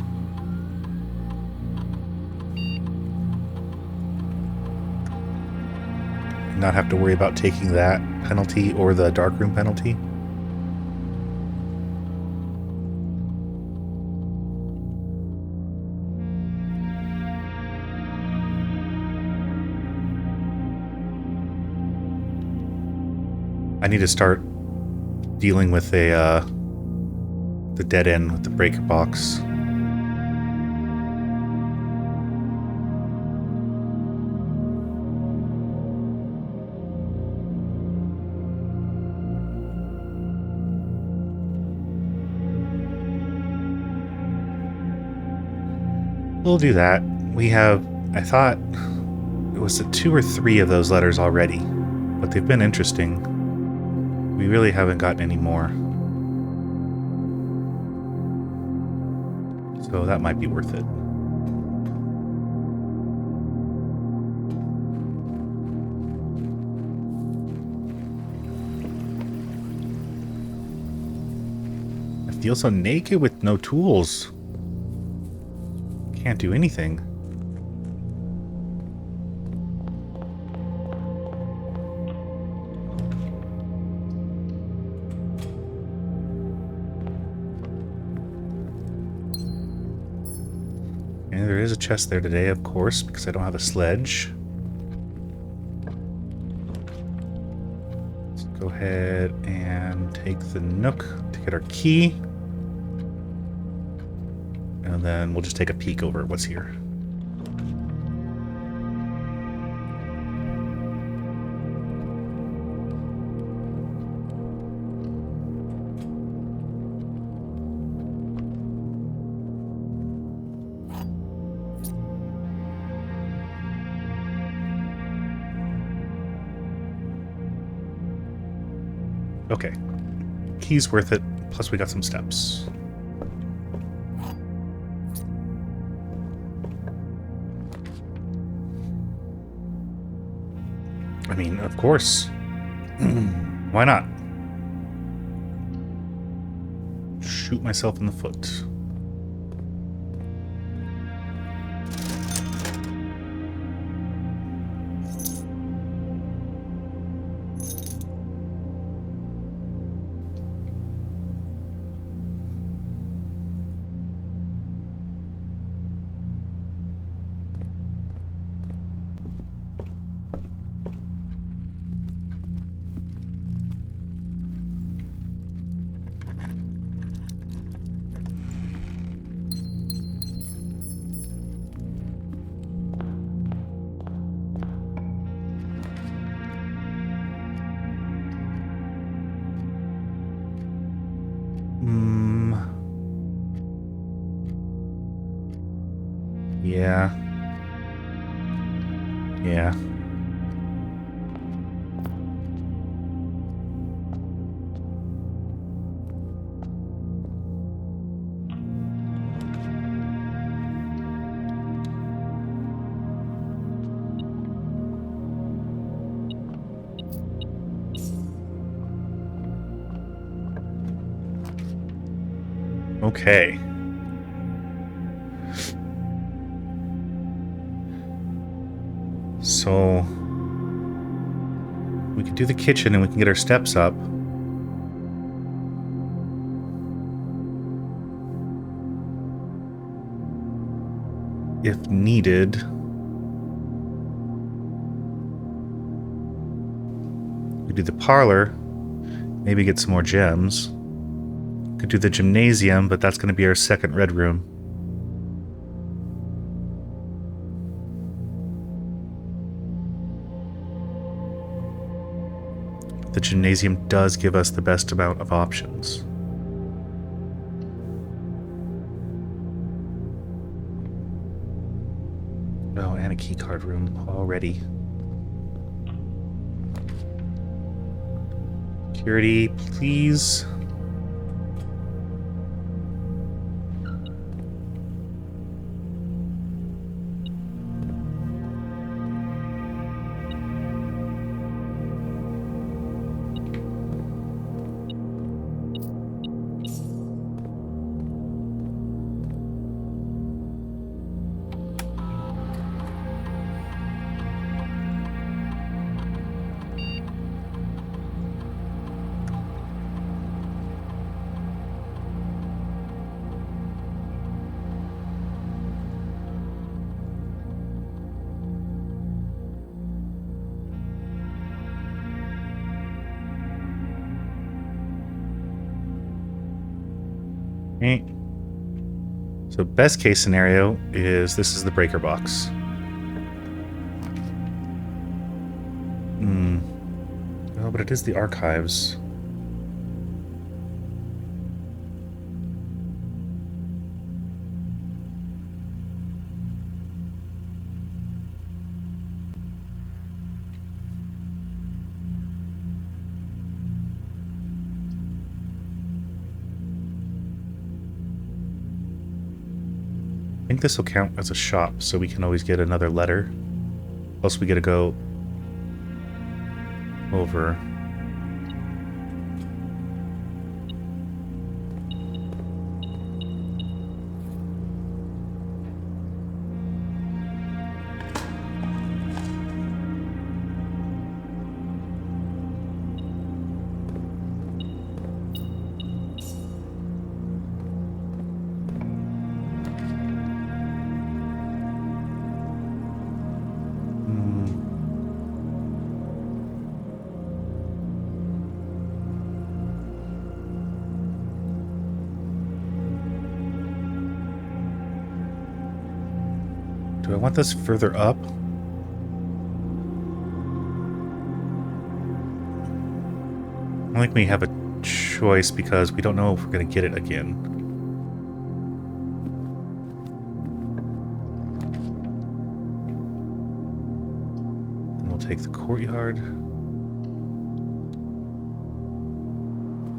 Not have to worry about taking that penalty or the darkroom penalty. I need to start dealing with the dead end with the breaker box. We'll do that. We have, I thought, it was 2 or 3 of those letters already, but they've been interesting. We really haven't gotten any more. So that might be worth it. I feel so naked with no tools. Can't do anything. And there is a chest there today, of course, because I don't have a sledge. Let's go ahead and take the nook to get our key. And then we'll just take a peek over at what's here. Okay. Key's worth it, plus we got some steps. I mean, of course. Why not? Shoot myself in the foot. Yeah. Yeah. Okay. So we can do the kitchen and we can get our steps up. If needed. We do the parlor, maybe get some more gems. Could do the gymnasium, but that's going to be our second red room. The gymnasium does give us the best amount of options. Oh, and a keycard room already. Security, please. Okay. So best case scenario is this is the breaker box. Oh, but it is the archives. I think this will count as a shop, so we can always get another letter. Plus we gotta go over. Do I want this further up? I don't think we have a choice because we don't know if we're going to get it again. Then we'll take the courtyard.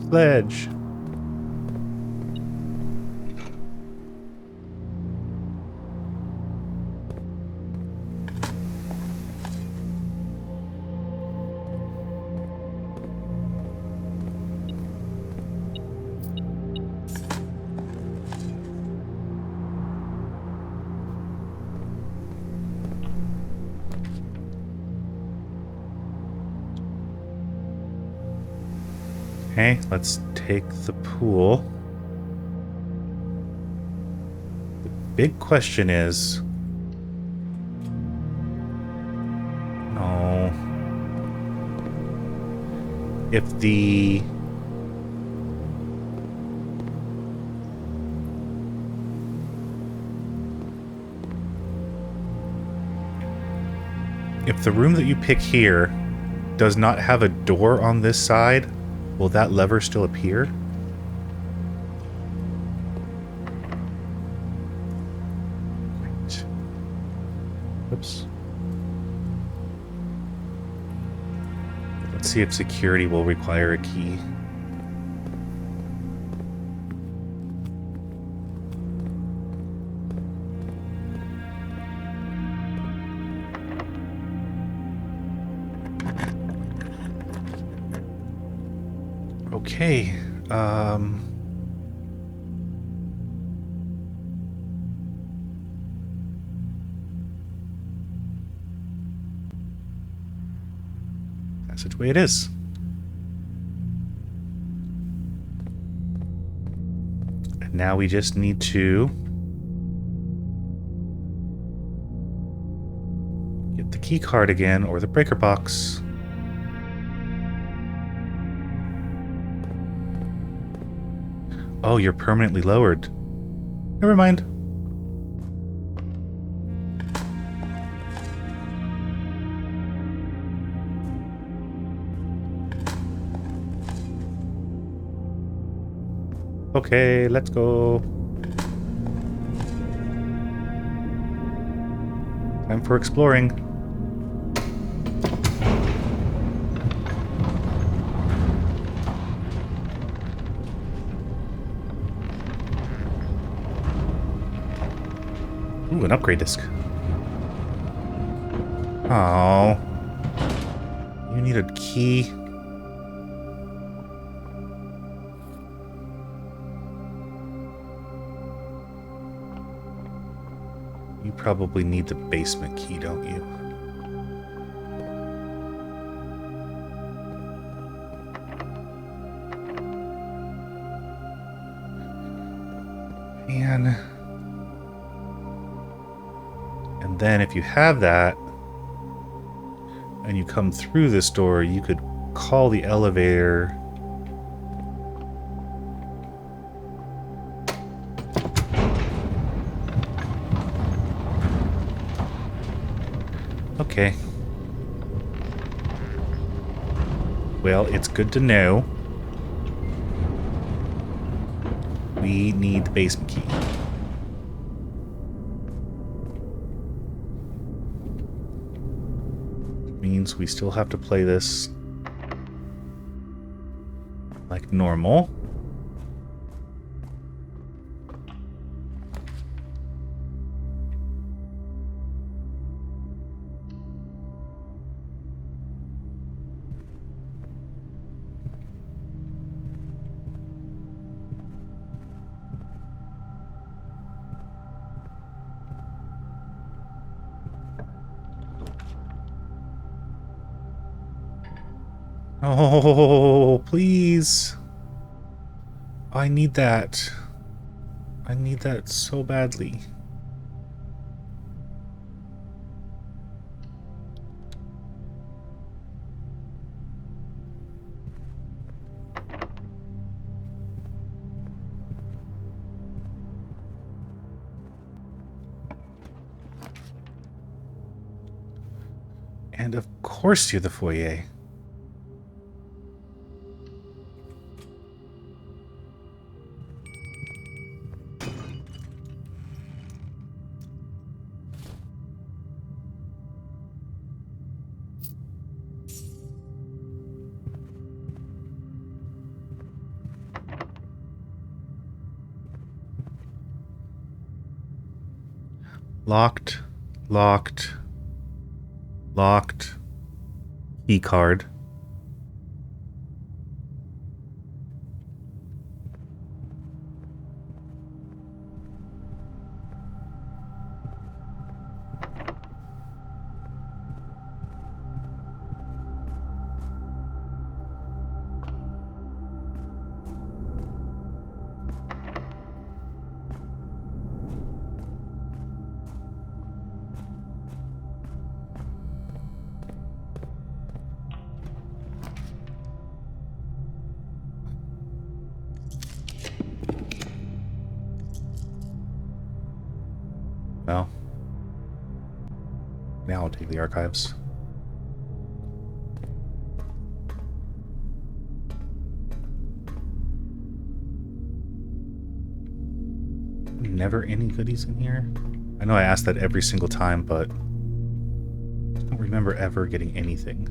Sledge. Okay, let's take the pool. The big question is... No. If the... If the room that you pick here does not have a door on this side, will that lever still appear? Right. Oops. Let's see if security will require a key. Okay, that's the way it is. And now we just need to get the key card again, or the breaker box. Oh, you're permanently lowered. Never mind. Okay, let's go. Time for exploring. Ooh, an upgrade disc. Oh, you need a key. You probably need the basement key, don't you? Man. And then if you have that, and you come through this door, you could call the elevator. Okay. Well, it's good to know. We need the basement key. Means we still have to play this like normal. Oh, please. I need that. I need that so badly. And of course you're the foyer. Locked. Locked. Locked. Key card. Well, now I'll take the archives. Never any goodies in here? I know I asked that every single time, but I don't remember ever getting anything.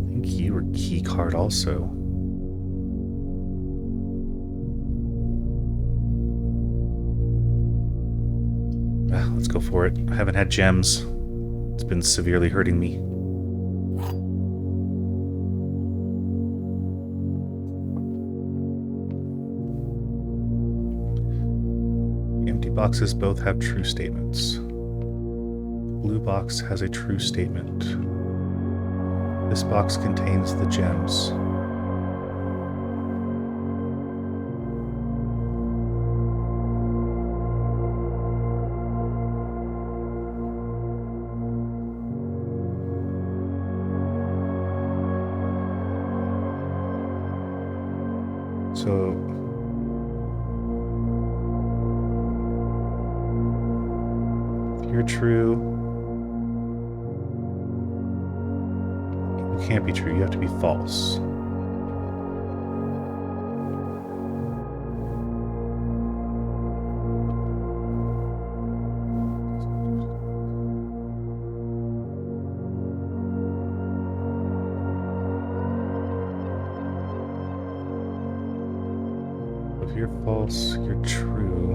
I think you were key card also. Let's go for it. I haven't had gems. It's been severely hurting me. Empty boxes both have true statements. Blue box has a true statement. This box contains the gems. So if you're true, you can't be true. You have to be false. If you're false, you're true.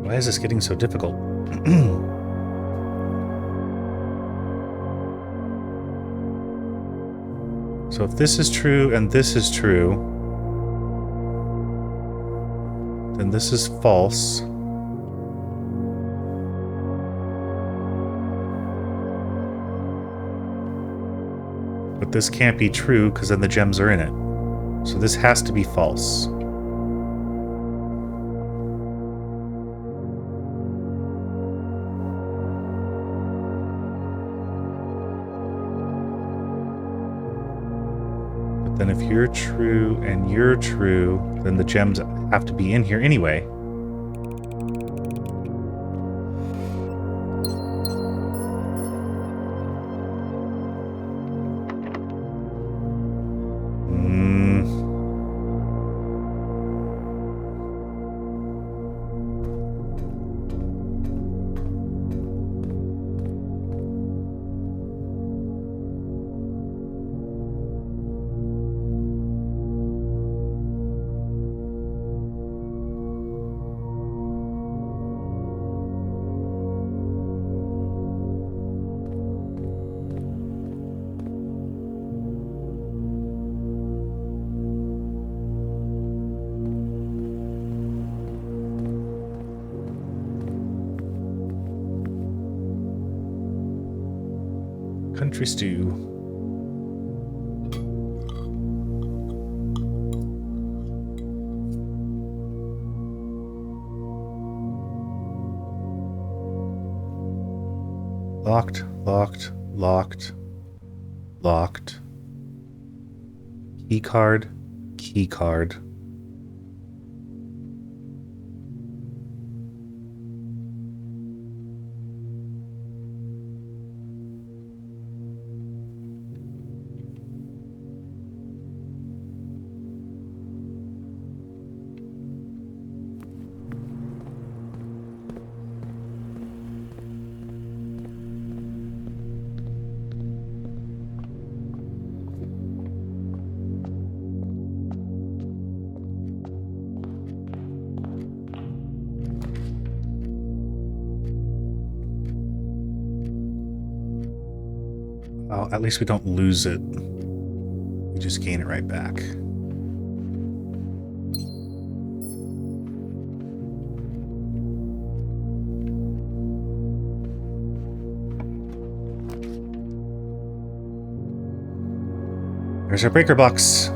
Why is this getting so difficult? So if this is true and this is true, then this is false. But this can't be true because then the gems are in it. So this has to be false. But then if you're true and you're true, then the gems have to be in here anyway. Country stew. Locked, locked, locked, locked. Key card, key card. Well, at least we don't lose it. We just gain it right back. There's our breaker box.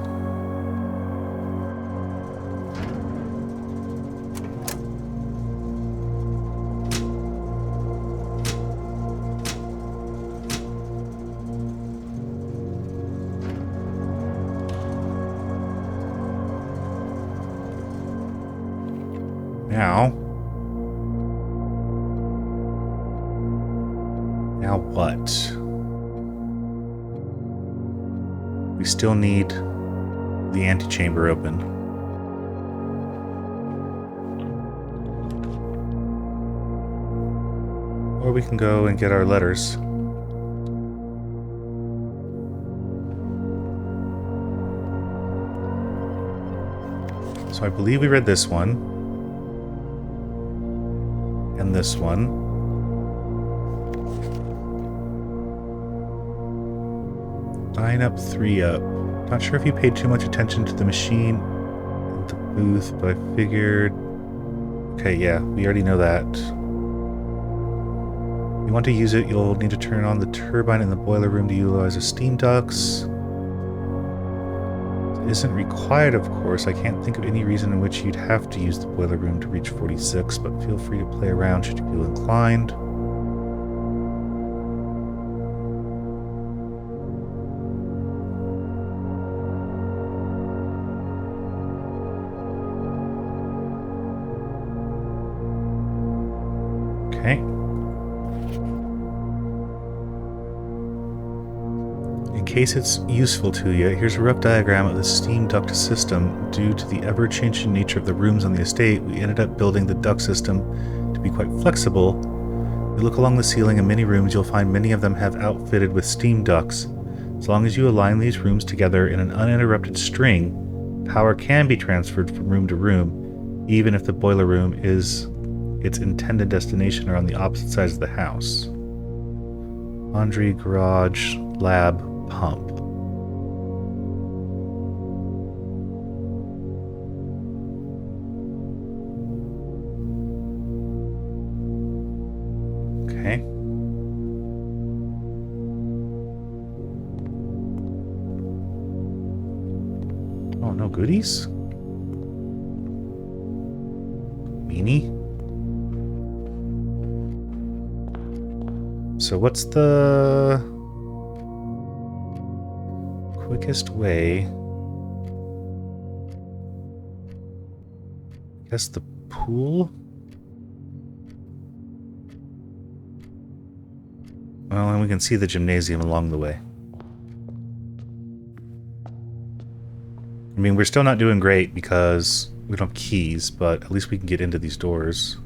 Now what? We still need the antechamber open. Or we can go and get our letters. So I believe we read this one. And this one. 9 up, 3 up. Not sure if you paid too much attention to the machine at the booth, but I figured... Okay, yeah, we already know that. If you want to use it, you'll need to turn on the turbine in the boiler room to utilize the steam ducts. It isn't required, of course. I can't think of any reason in which you'd have to use the boiler room to reach 46, but feel free to play around should you feel inclined. Okay. In case it's useful to you, here's a rough diagram of the steam duct system. Due to the ever-changing nature of the rooms on the estate, we ended up building the duct system to be quite flexible. If you look along the ceiling in many rooms, you'll find many of them have outfitted with steam ducts. As long as you align these rooms together in an uninterrupted string, power can be transferred from room to room, even if the boiler room is its intended destination are on the opposite sides of the house. Laundry, garage, lab, pump. Okay. Oh, no goodies? Meanie? So what's the quickest way? I guess the pool? Well, and we can see the gymnasium along the way. I mean, we're still not doing great because we don't have keys, but at least we can get into these doors.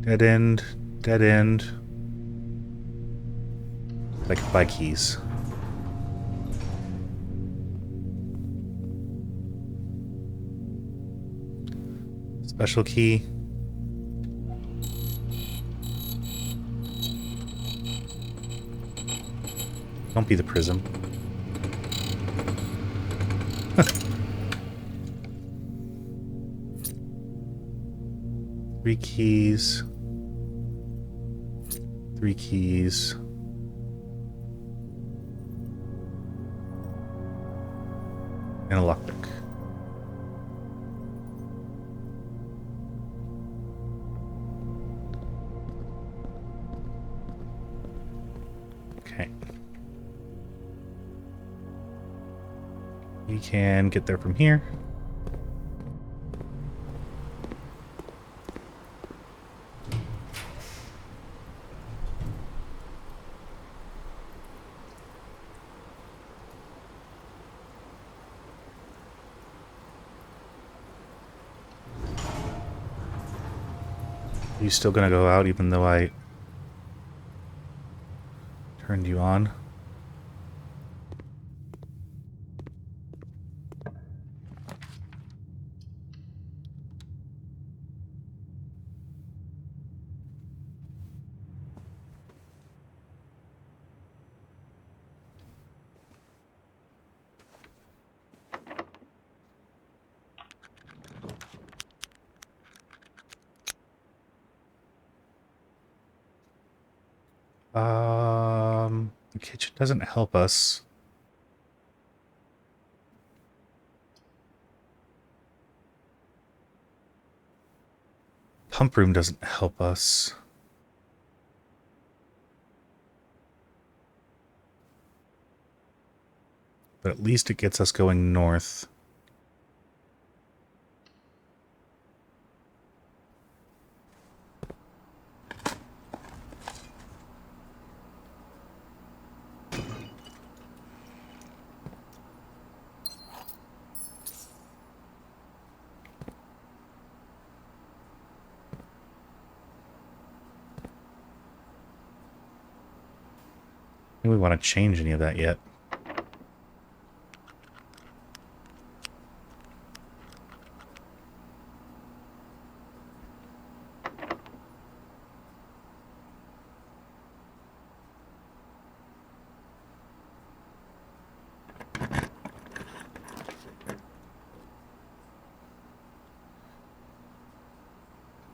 Dead end, dead end. I can buy keys. Special key. Don't be the prism. 3 keys. 3 keys. And a lockpick. Okay. We can get there from here. Are you still gonna go out even though I turned you on? The kitchen doesn't help us. Pump room doesn't help us. But at least it gets us going north. I don't think we want to change any of that yet.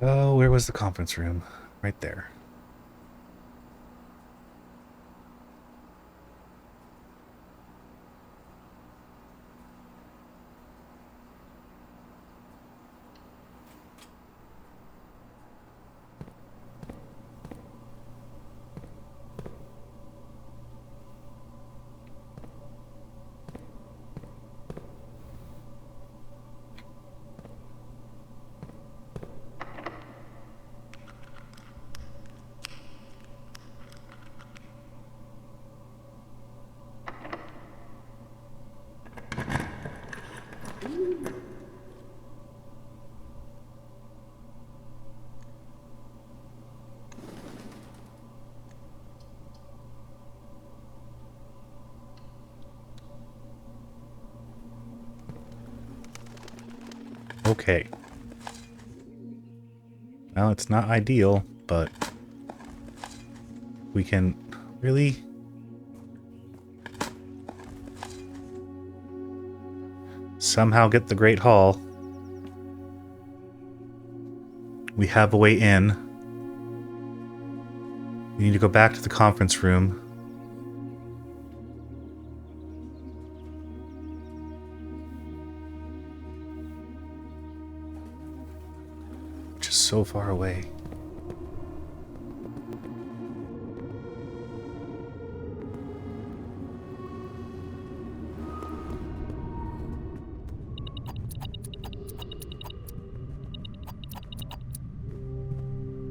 Oh, where was the conference room? Right there. Okay. Well, it's not ideal, but we can really somehow get the Great Hall. We have a way in. We need to go back to the conference room. Which is so far away.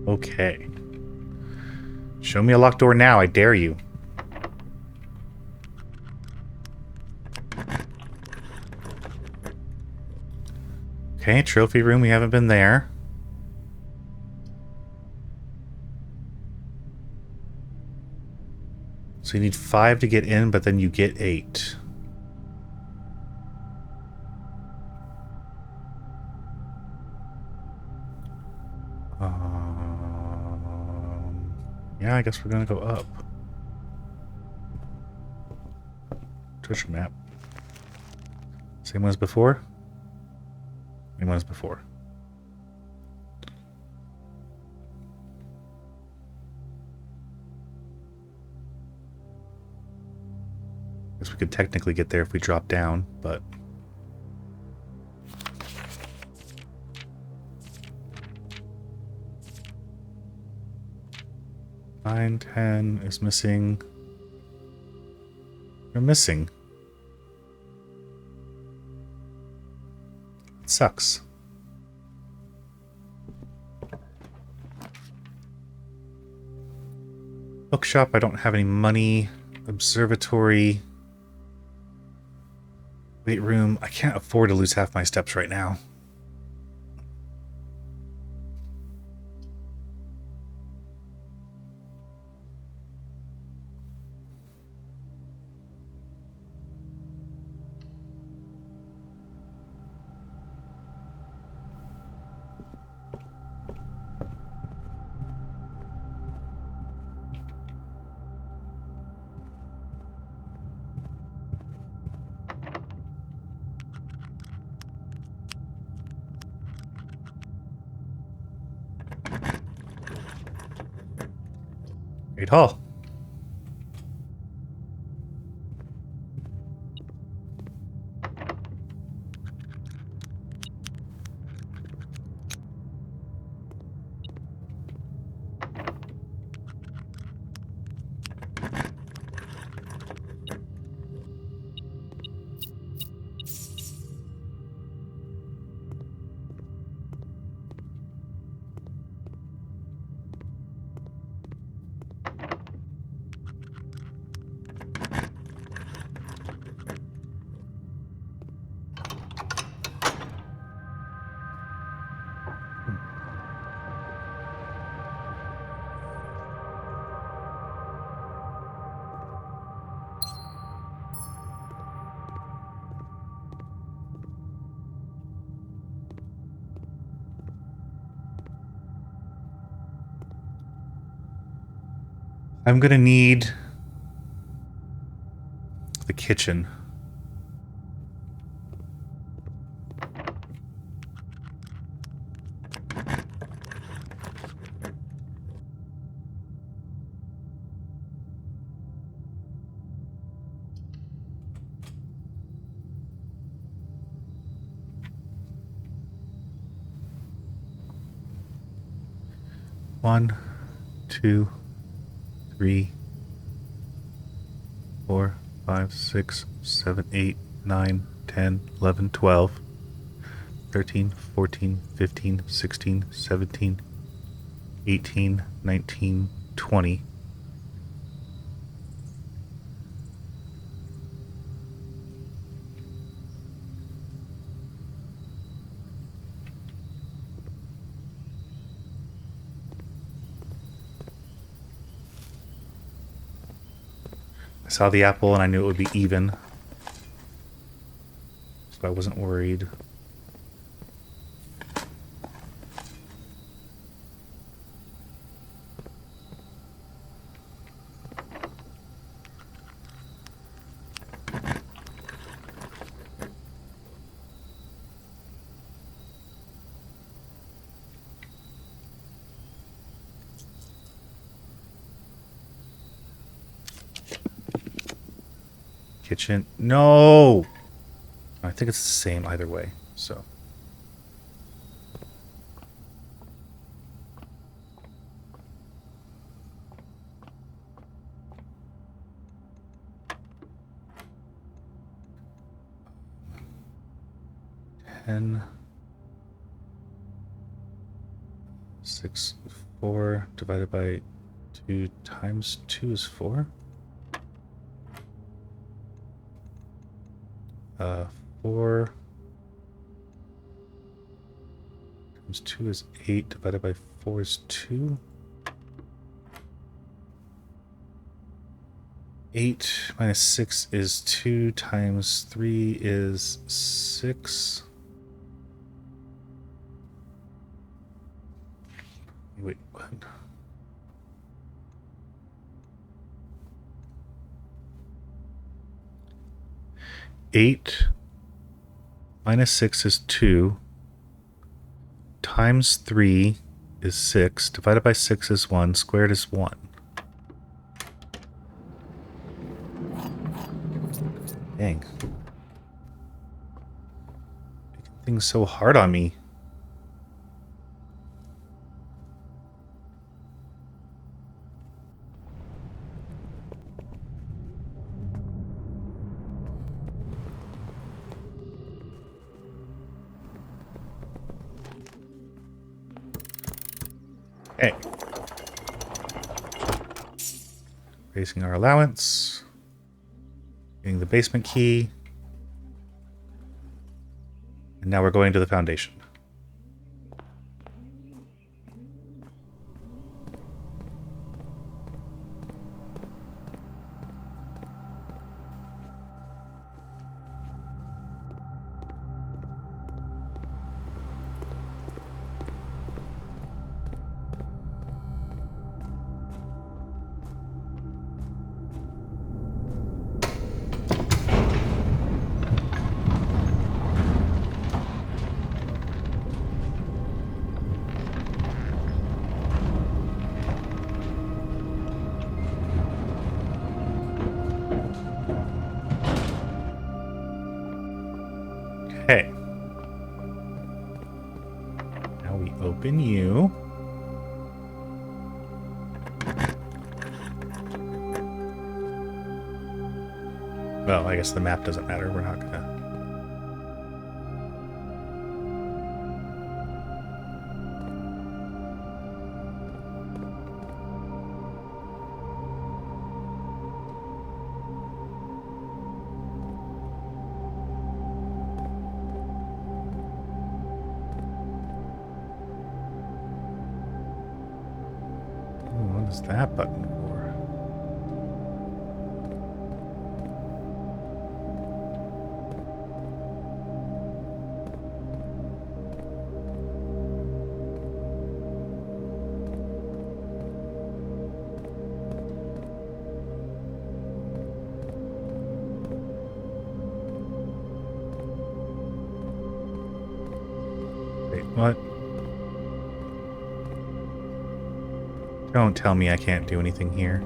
Okay. Show me a locked door now, I dare you. Okay, trophy room, we haven't been there. So you need 5 to get in, but then you get 8. Yeah, I guess we're gonna go up. Treasure map. Same one as before? Same one as before. Guess we could technically get there if we drop down, but... 9, 10 is missing. You're missing. It sucks. Bookshop, I don't have any money. Observatory. Weight room. I can't afford to lose half my steps right now. Great Hall. I'm gonna need the kitchen. One, 2, 3, 4, 5, 6, 7, 8, 9, 10, 11, 12, 13, 14, 15, 16, 17, 18, 19, 20. I saw the apple and I knew it would be even, so I wasn't worried. Kitchen. No! I think it's the same either way, so. Ten. 6, 4 divided by 2 times 2 is 4. 4 times 2 is 8, divided by 4 is 2. 8 minus 6 is 2, times 3 is 6. Wait, what? Eight minus 6 is 2, times 3 is 6, divided by 6 is 1, squared is 1. Dang. Making things so hard on me. Hey. Raising our allowance. Getting the basement key. And now we're going to the foundation. Okay. Now we open you. Well, I guess the map doesn't matter. We're not gonna... What is that button for? Wait, what? Don't tell me I can't do anything here.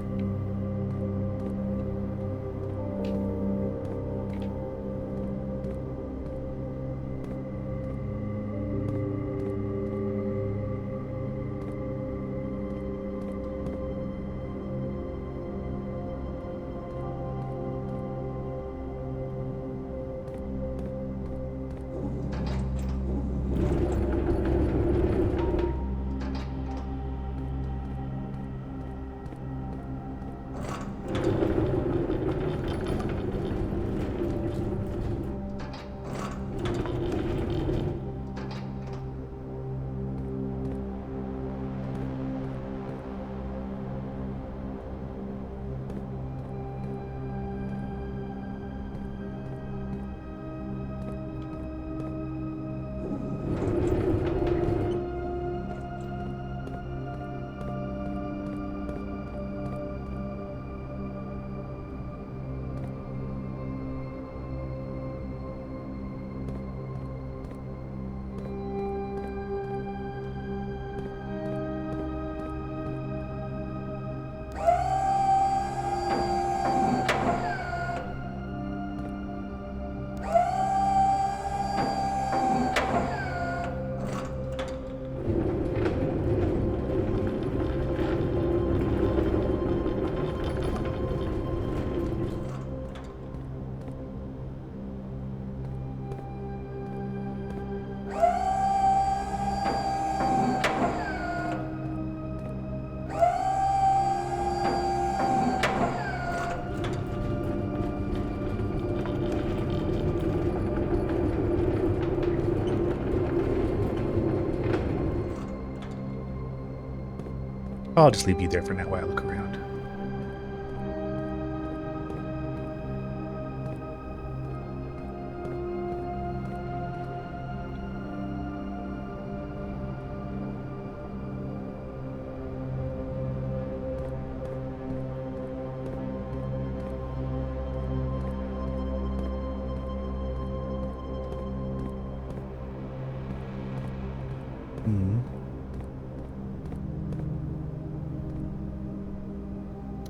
I'll just leave you there for now while I look around.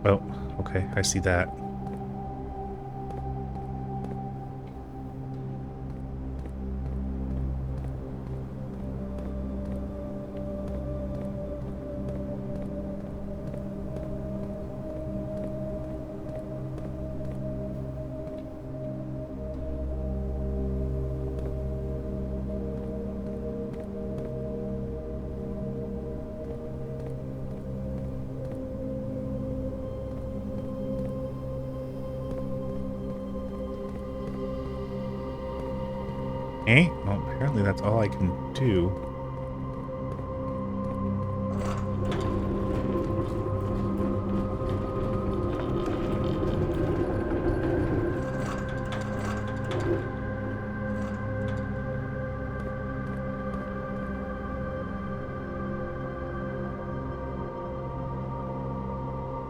Oh, okay, I see that. Eh? Well, apparently that's all I can do.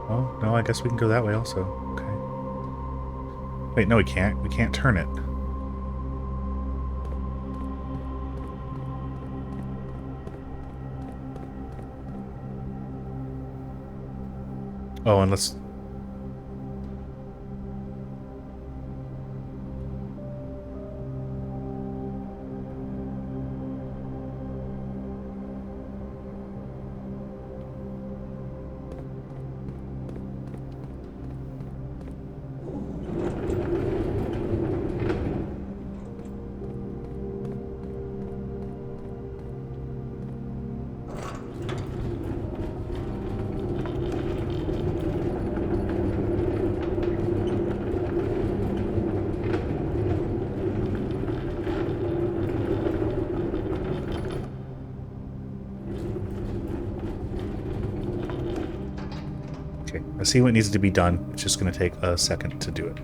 Oh, no, I guess we can go that way also. Okay. Wait, no, we can't. We can't turn it. Oh, and let's... Okay, I see what needs to be done. It's just going to take a second to do it.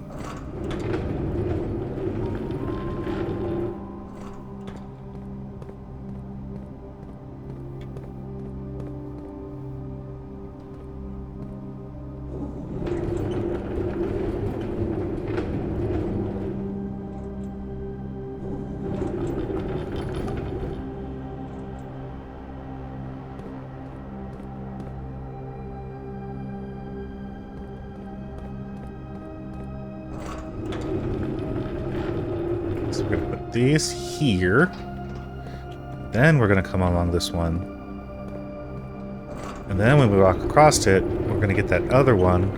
So we're going to put these here. Then we're going to come along this one. And then when we walk across it, we're going to get that other one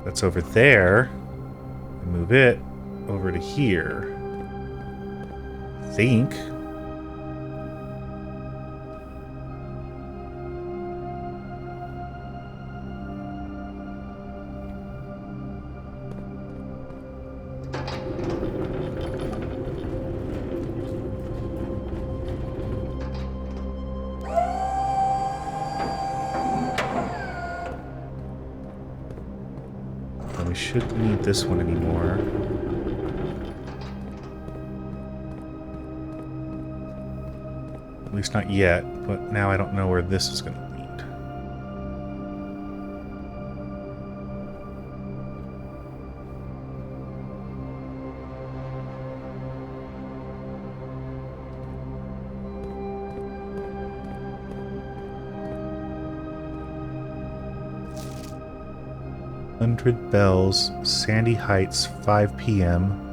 that's over there and move it over to here. I think. We shouldn't need this one anymore. At least not yet, but now I don't know where this is going to lead. Hundred Bells, Sandy Heights, 5 p.m.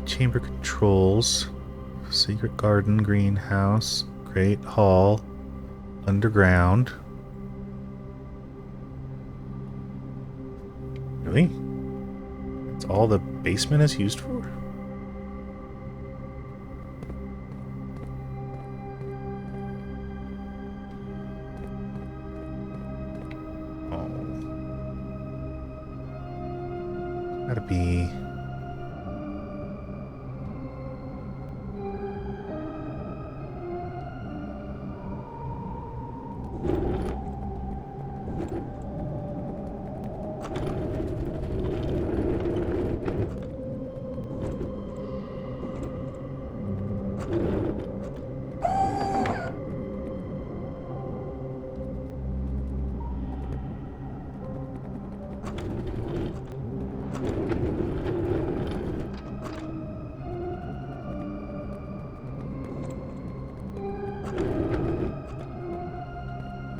Chamber controls, secret garden, greenhouse, great hall, underground. Really? That's all the basement is used for? Gotta be...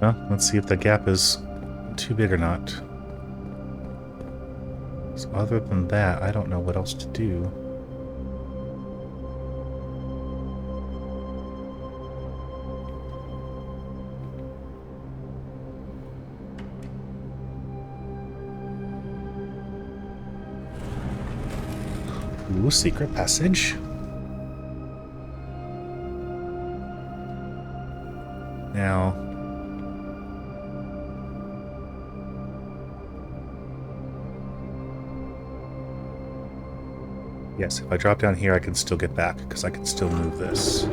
Well, let's see if the gap is too big or not. So other than that, I don't know what else to do. Ooh, secret passage. Now, Yes, if I drop down here, I can still get back, because I can still move this.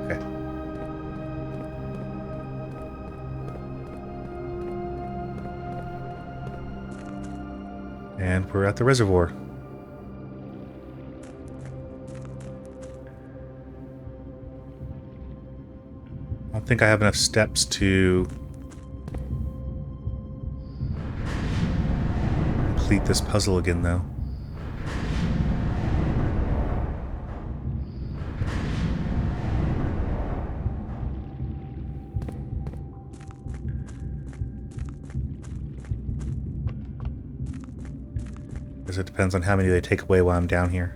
Okay. And we're at the reservoir. I don't think I have enough steps to complete this puzzle again, though. Because it depends on how many they take away while I'm down here.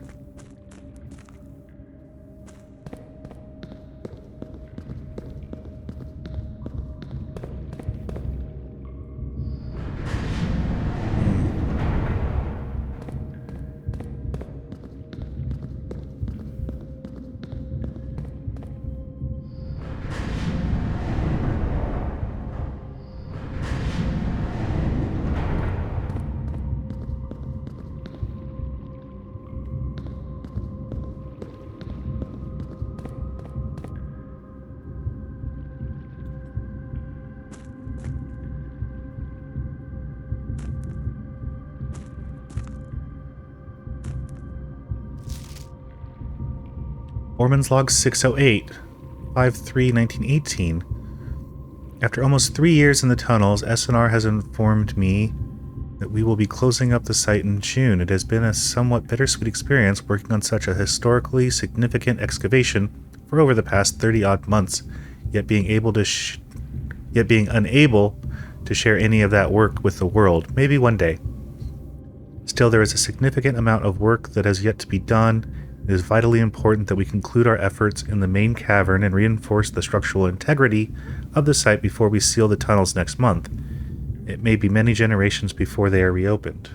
Foreman's Log 608, 5/3/1918. After almost 3 years in the tunnels, SNR has informed me that we will be closing up the site in June. It has been a somewhat bittersweet experience working on such a historically significant excavation for over the past 30-odd months, yet being unable to share any of that work with the world. Maybe one day. Still, there is a significant amount of work that has yet to be done. It is vitally important that we conclude our efforts in the main cavern and reinforce the structural integrity of the site before we seal the tunnels next month. It may be many generations before they are reopened.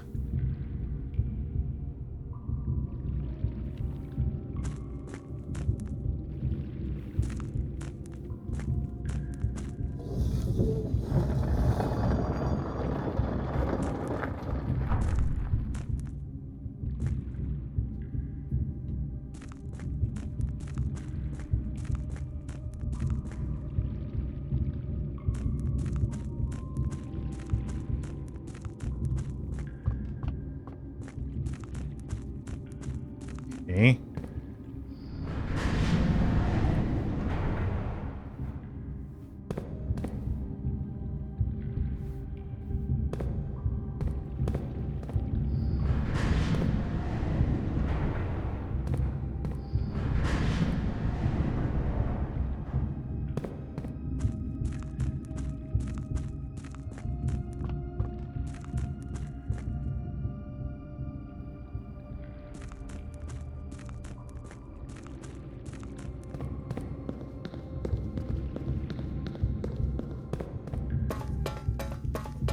Okay.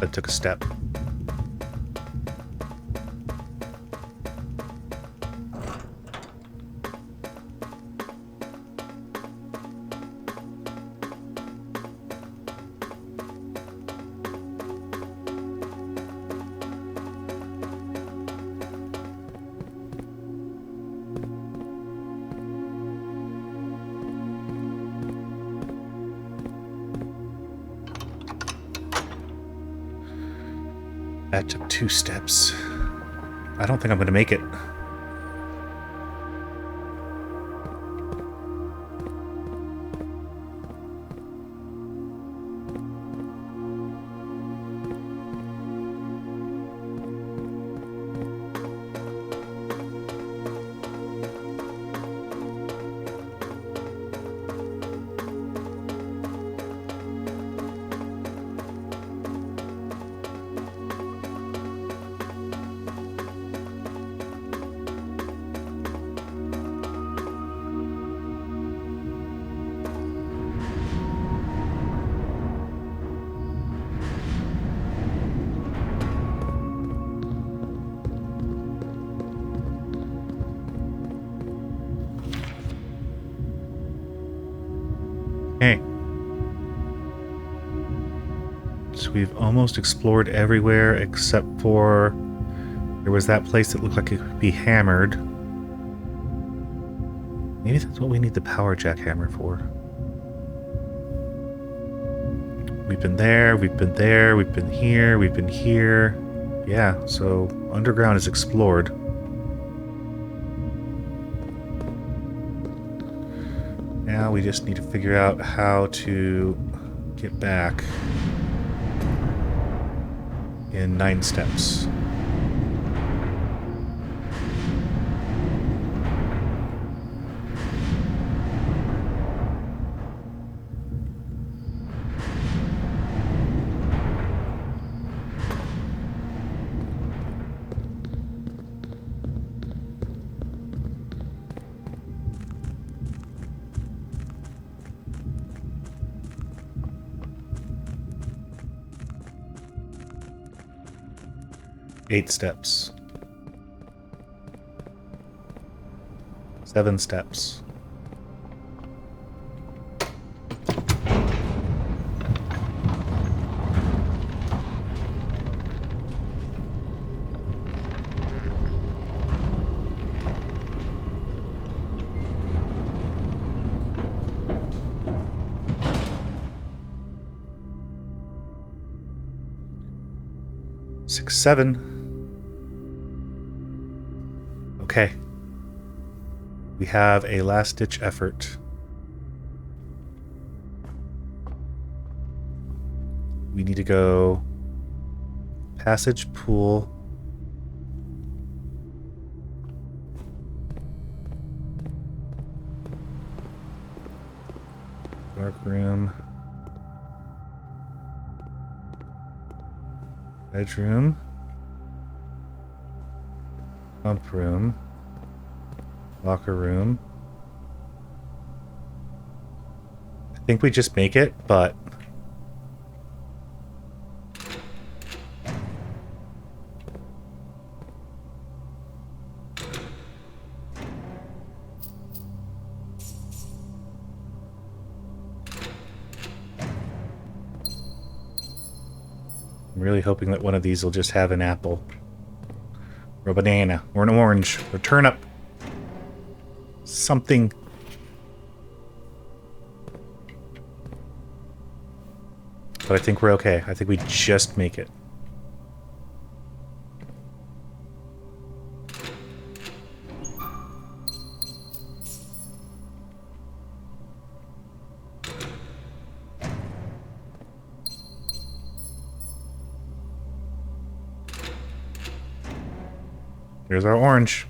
That took a step. That took 2 steps. I don't think I'm going to make it. Okay. So we've almost explored everywhere except for There was that place that looked like it could be hammered. Maybe that's what we need the power jack hammer for. We've been there, we've been there, we've been here, we've been here. Yeah, so underground is explored. Now we just need to figure out how to get back in 9 steps. Eight steps. 7 steps. Six, 7. Okay. We have a last-ditch effort. We need to go passage, pool. Dark room. Bedroom. Pump room. Locker room. I think we just make it, but... I'm really hoping that one of these will just have an apple. Or a banana. Or an orange. Or turnip. Something. But I think we're okay. I think we just make it. Here's our orange.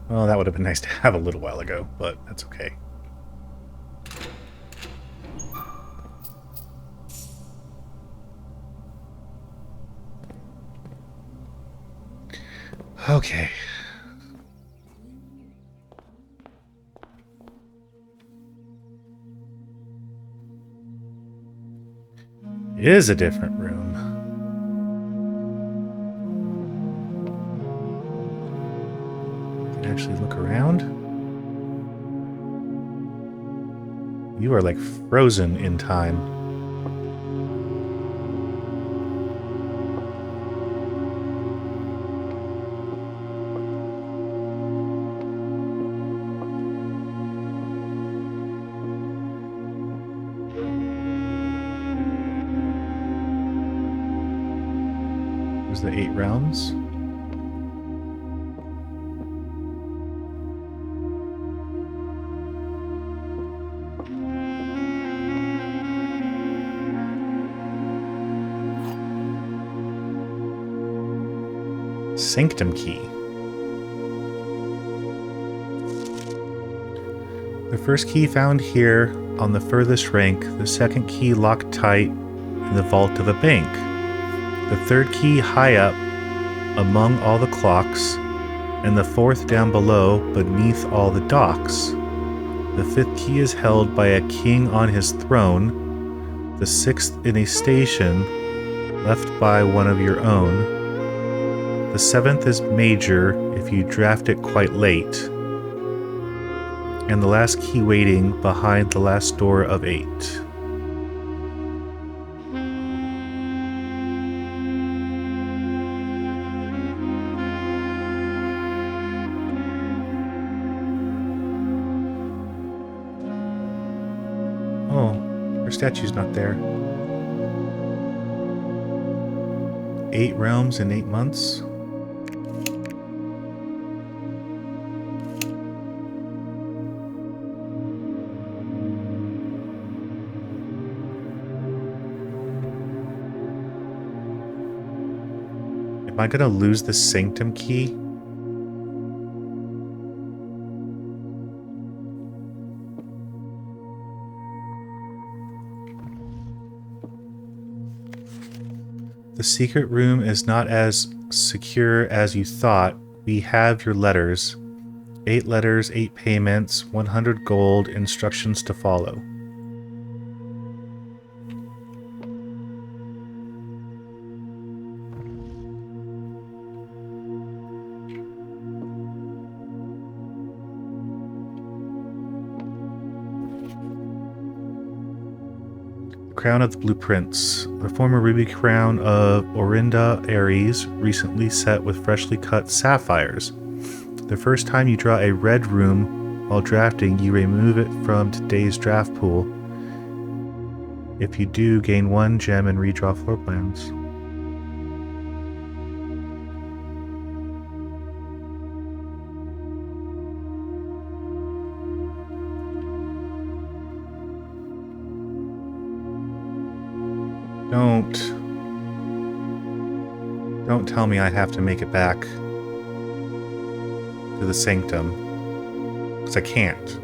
Well, that would have been nice to have a little while ago, but that's okay. Okay. It is a different room. Can actually look around. You are like frozen in time. The 8 rounds. Sanctum key. The first key found here on the furthest rank, the second key locked tight in the vault of a bank. The third key high up among all the clocks, and the fourth down below beneath all the docks. The fifth key is held by a king on his throne, the sixth in a station left by one of your own, The 7th is major if you draft it quite late. And the last key waiting behind the last door of 8. Oh, her statue's not there. 8 realms in 8 months? Am I gonna lose the Sanctum key? The secret room is not as secure as you thought. We have your letters. 8 letters, 8 payments, 100 gold, instructions to follow. Crown of the BluePrince. The former ruby crown of Orinda Ares, recently set with freshly cut sapphires. The first time you draw a red room while drafting, you remove it from today's draft pool. If you do, gain 1 gem and redraw floor plans. Don't tell me I have to make it back to the Sanctum, because I can't.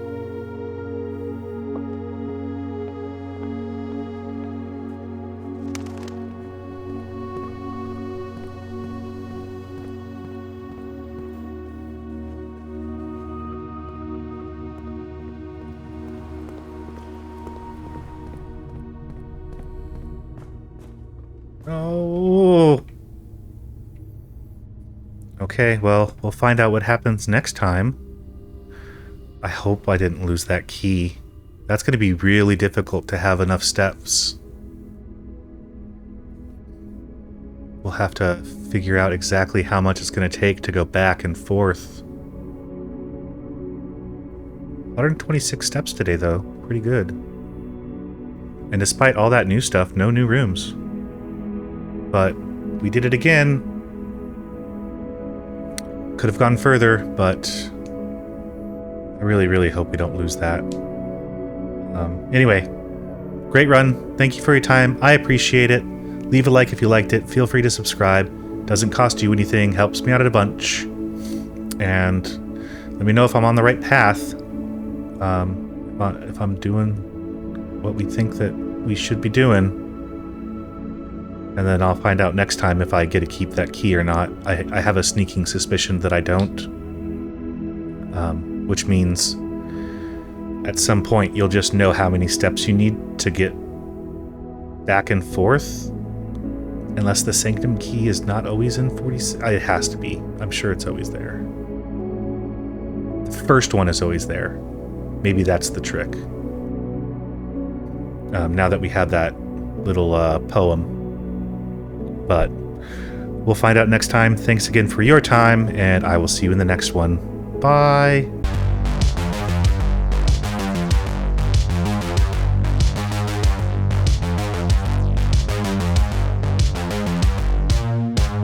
Oh. Okay, well, we'll find out what happens next time. I hope I didn't lose that key. That's going to be really difficult to have enough steps. We'll have to figure out exactly how much it's going to take to go back and forth. 126 steps today, though. Pretty good. And despite all that new stuff, no new rooms. But we did it again. Could have gone further, but I really, really hope we don't lose that. Anyway, great run. Thank you for your time. I appreciate it. Leave a like if you liked it. Feel free to subscribe. Doesn't cost you anything. Helps me out a bunch. And let me know if I'm on the right path. If I'm doing what we think that we should be doing. And then I'll find out next time if I get to keep that key or not. I have a sneaking suspicion that I don't. Which means at some point you'll just know how many steps you need to get back and forth. Unless the Sanctum key is not always in 46. It has to be. I'm sure it's always there. The first one is always there. Maybe that's the trick. Now that we have that little poem. But we'll find out next time. Thanks again for your time, and I will see you in the next one. Bye!